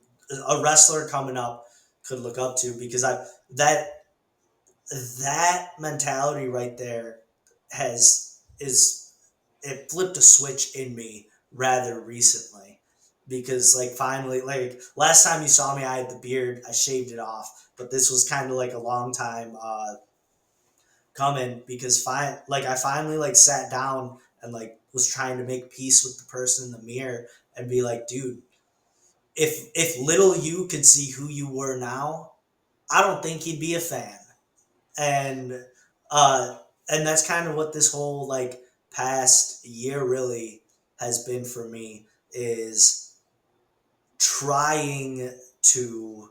a wrestler coming up could look up to because I that mentality right there has is it flipped a switch in me rather recently because like finally like last time you saw me I had the beard I shaved it off but this was kind of like a long time coming because I finally like sat down and like was trying to make peace with the person in the mirror and be like dude if little you could see who you were now I don't think he'd be a fan and uh and that's kind of what this whole like past year really has been for me is trying to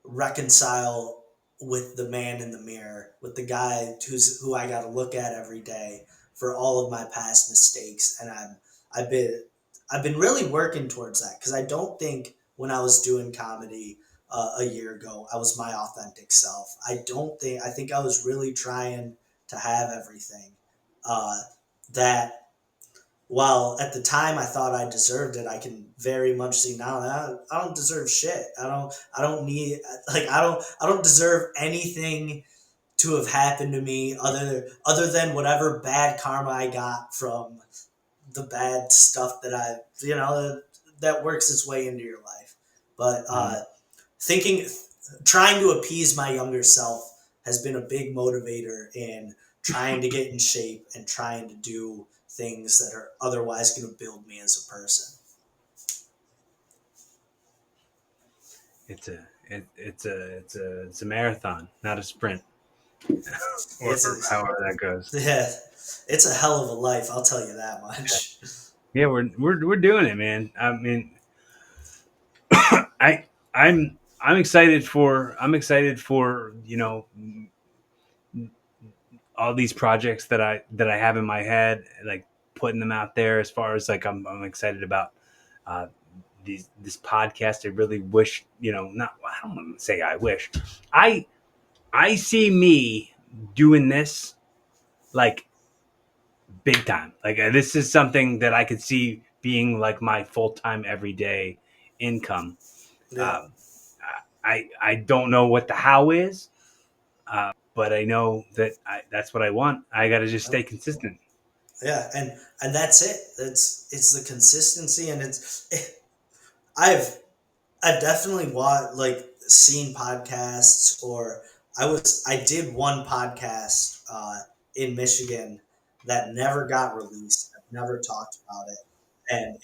reconcile with the man in the mirror with the guy who I got to look at every day for all of my past mistakes and I've been I've been really working towards that because I don't think when I was doing comedy a year ago I was my authentic self. I think I was really trying to have everything uh, that while at the time I thought I deserved it, I can very much see now that I don't deserve shit. I don't need, like, I don't deserve anything to have happened to me other than whatever bad karma I got from the bad stuff that I, that works its way into your life. But Mm. thinking, trying to appease my younger self has been a big motivator in trying to get in shape and trying to do things that are otherwise going to build me as a person. It's a marathon, not a sprint, It's or however that goes. yeah, it's a hell of a life. I'll tell you that Yeah, much. yeah, we're doing it, man. I mean, I I'm excited for all these projects that I have in my head, like putting them out there. As far as like I'm excited about uh, this podcast. I really wish, not, I don't want to say I wish. I I see me doing this like big time. Like this is something that I could see being like my full time everyday income. Yeah. Um, I don't know what the how is, but I know that that's what I want. I got to just stay consistent. Yeah, and that's it. It's the consistency, and I've I definitely like seen podcasts, or I did one podcast in Michigan that never got released. I've never talked about it, and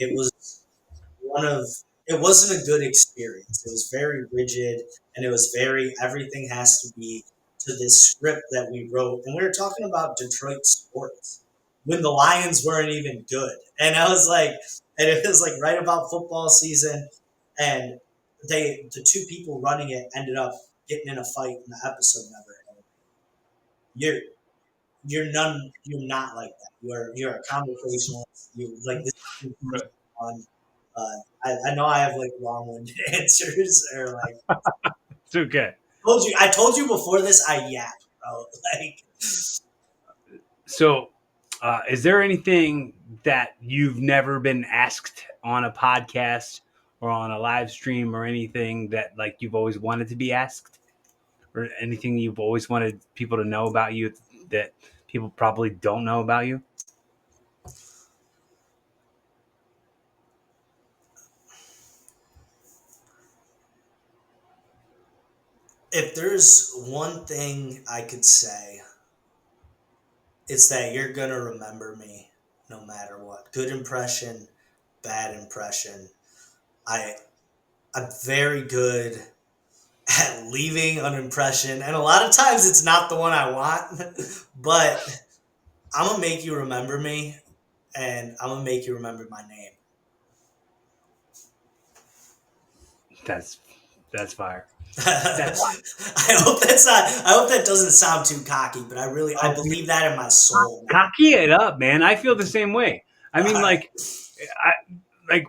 one of it wasn't a good experience. It was very rigid, and it was very, everything has to be to this script that we wrote, and we were talking about Detroit sports when the Lions weren't even good, and I was like, and it was like right about football season, and the two people running it ended up getting in a fight, and the episode never ended. You're you're not like that. You're a conversationalist. You like this is Right. fun. I know I have like long-winded answers, or like It's okay. I told you before this, I yap, bro. Like, So, is there anything that you've never been asked on a podcast or on a live stream or anything that like you've always wanted to be asked, or anything you've always wanted people to know about you that people probably don't know about you? if there's one thing I could say, it's that you're gonna remember me no matter what. Good impression, bad impression. I I'm very good at leaving an impression, and a lot of times it's not the one I want, but I'm gonna make you remember me, and I'm gonna make you remember my name. That's that's fire. That's I hope that doesn't sound too cocky, but I oh, believe that in my soul, man. cocky it up, man. I feel the same way. I All mean, right. I like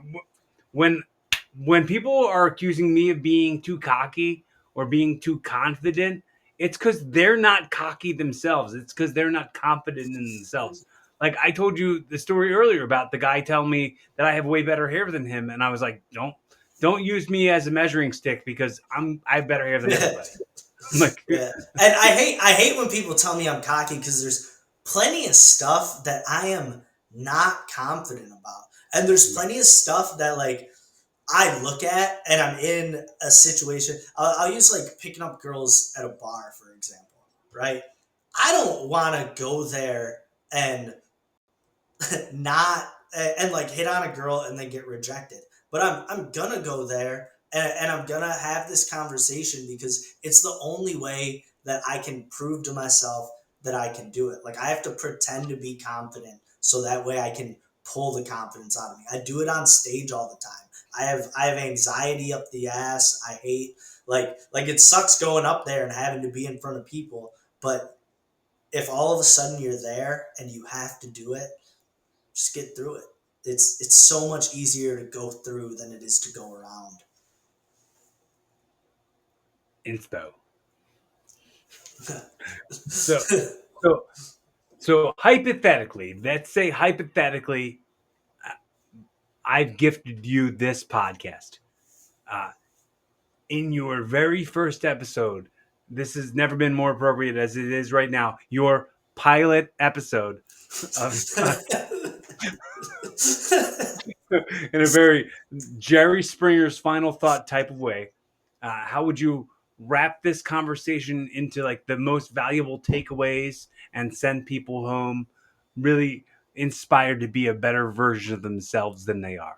when when people are accusing me of being too cocky or being too confident, it's because they're not cocky themselves. It's because they're not confident in themselves. Like I told you the story earlier about the guy telling me that I have way better hair than him, and I was like, don't use me as a measuring stick because I have better hair than everybody. I'm like, Yeah. And I hate when people tell me I'm cocky, because there's plenty of stuff that I am not confident about. And there's plenty of stuff that like I look at and I'm in a situation. I'll use like picking up girls at a bar, for example, right? I don't want to go there and not and like hit on a girl and then get rejected. But I'm gonna go there, and I'm gonna have this conversation because it's the only way that I can prove to myself that I can do it. Like, I have to pretend to be confident so that way I can pull the confidence out of me. I do it on stage all the time. I have anxiety up the ass. I hate, like it sucks going up there and having to be in front of people, but if all of a sudden you're there and you have to do it, just get through it. It's so much easier to go through than it is to go around. inspo. So so so hypothetically, let's say hypothetically, I've gifted you this podcast. Uh, in your very first episode, this has never been more appropriate as it is right now. Your pilot episode of in a very Jerry Springer's final thought type of way. How would you wrap this conversation into like the most valuable takeaways and send people home really inspired to be a better version of themselves than they are?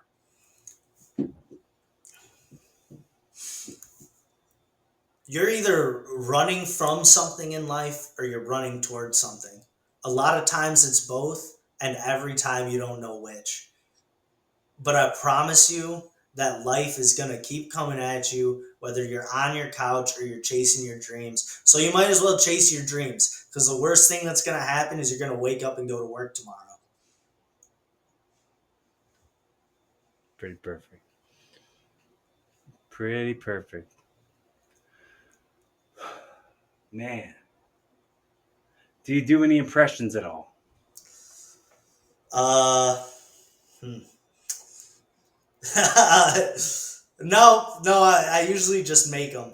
You're either running from something in life or you're running towards something. A lot of times it's both, and every time you don't know which. But I promise you that life is going to keep coming at you, whether you're on your couch or you're chasing your dreams. So you might as well chase your dreams, because the worst thing that's going to happen is you're going to wake up and go to work tomorrow. Pretty perfect. Pretty perfect. Man. Do you do any impressions at all? Uh, hmm. No, I usually just make them.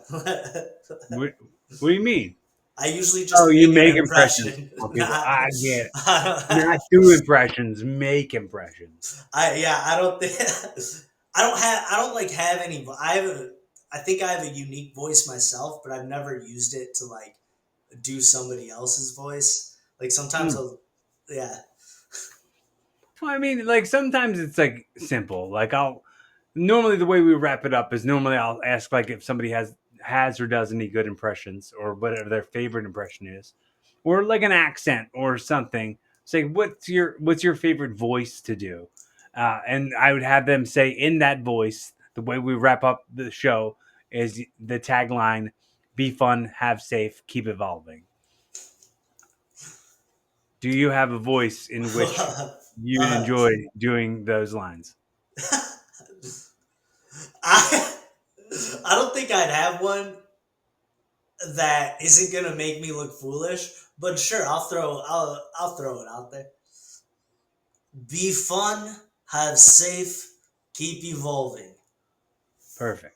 What do you mean? I usually Oh, just you make an make impressions impression. for people. Not, I get it. I, Not do impressions, make impressions. yeah, I don't think I don't like have any. I think I have a unique voice myself, but I've never used it to like do somebody else's voice. Like sometimes Hmm. I'll, yeah. Well, I mean, like sometimes it's like simple. Like I'll normally the way we wrap it up is normally I'll ask like if somebody has or does any good impressions or whatever their favorite impression is, or like an accent or something. Say what's your favorite voice to do, and I would have them say in that voice. The way we wrap up the show is the tagline: "Be fun, have safe, keep evolving." Do you have a voice in which you'd uh, enjoy doing those lines? I I don't think I'd have one that isn't gonna make me look foolish, but sure, I'll throw it out there. Be fun, have safe, keep evolving. Perfect.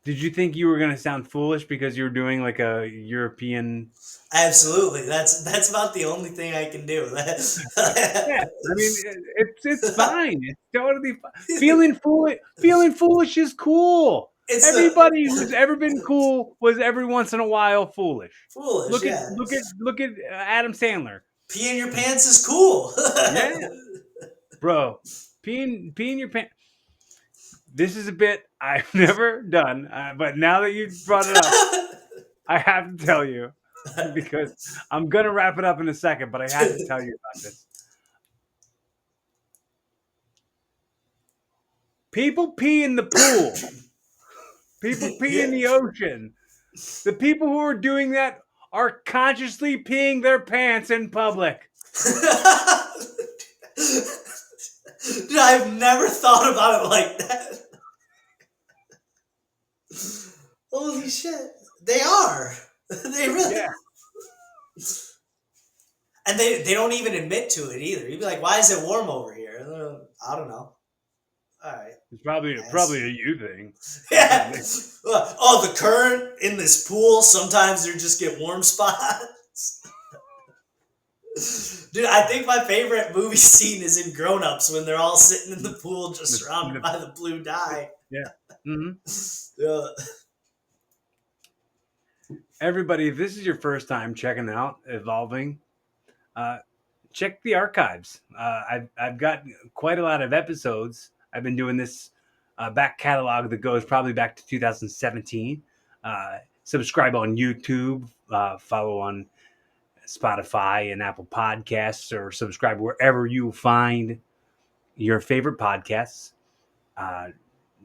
Did you think you were going to sound foolish because you were doing like a European? Absolutely, that's about the only thing I can do. Yeah, I mean it's fine. It's totally fine. Feeling foolish is cool. It's the Everybody who's ever been cool was every once in a while foolish. foolish, Look at yeah. look at look at Adam Sandler. Peeing your pants is cool. Yeah, bro. Peeing your pants. This is a bit I've never done, but now that you brought it up, I have to tell you because I'm gonna wrap it up in a second, but I had to tell you about this. People pee in the pool. People pee in Yeah. the ocean. The people who are doing that are consciously peeing their pants in public. Dude, I've never thought about it like that. Holy shit. They are. They really. Yeah, And they don't even admit to it either. You'd be like, why is it warm over here? I don't know. All right. it's probably Yes. a you thing. Yeah. Oh, the current in this pool, sometimes there just get warm spots. Dude, I think my favorite movie scene is in Grown Ups when they're all sitting in the pool just surrounded by the blue dye. Yeah. hmm Yeah. Everybody, if this is your first time checking out Evolving, uh, check the archives. I've got quite a lot of episodes. I've been doing this back catalog that goes probably back to 2017. Subscribe on YouTube, follow on Spotify and Apple Podcasts, or subscribe wherever you find your favorite podcasts. Uh,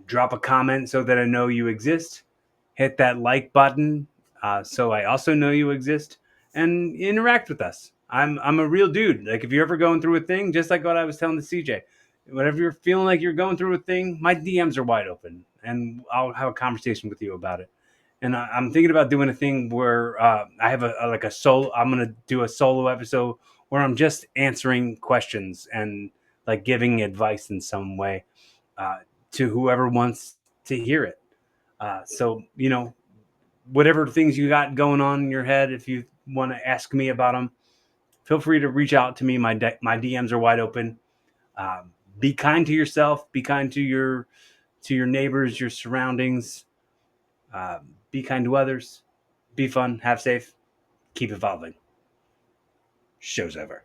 Drop a comment so that I know you exist. Hit that like button so I also know you exist and interact with us. I'm a real dude. Like if you're ever going through a thing, just like what I was telling the CJ, whenever you're feeling like you're going through a thing, my DMs are wide open, and I'll have a conversation with you about it. And I'm thinking about doing a thing where I have a like a solo. I'm gonna do a solo episode where I'm just answering questions and like giving advice in some way uh, to whoever wants to hear it. So, whatever things you got going on in your head, if you want to ask me about them, feel free to reach out to me. My DMs are wide open. Um, be kind to yourself. Be kind to your neighbors, your surroundings. Be kind to others. Be fun. Have safe. Keep evolving. Show's over.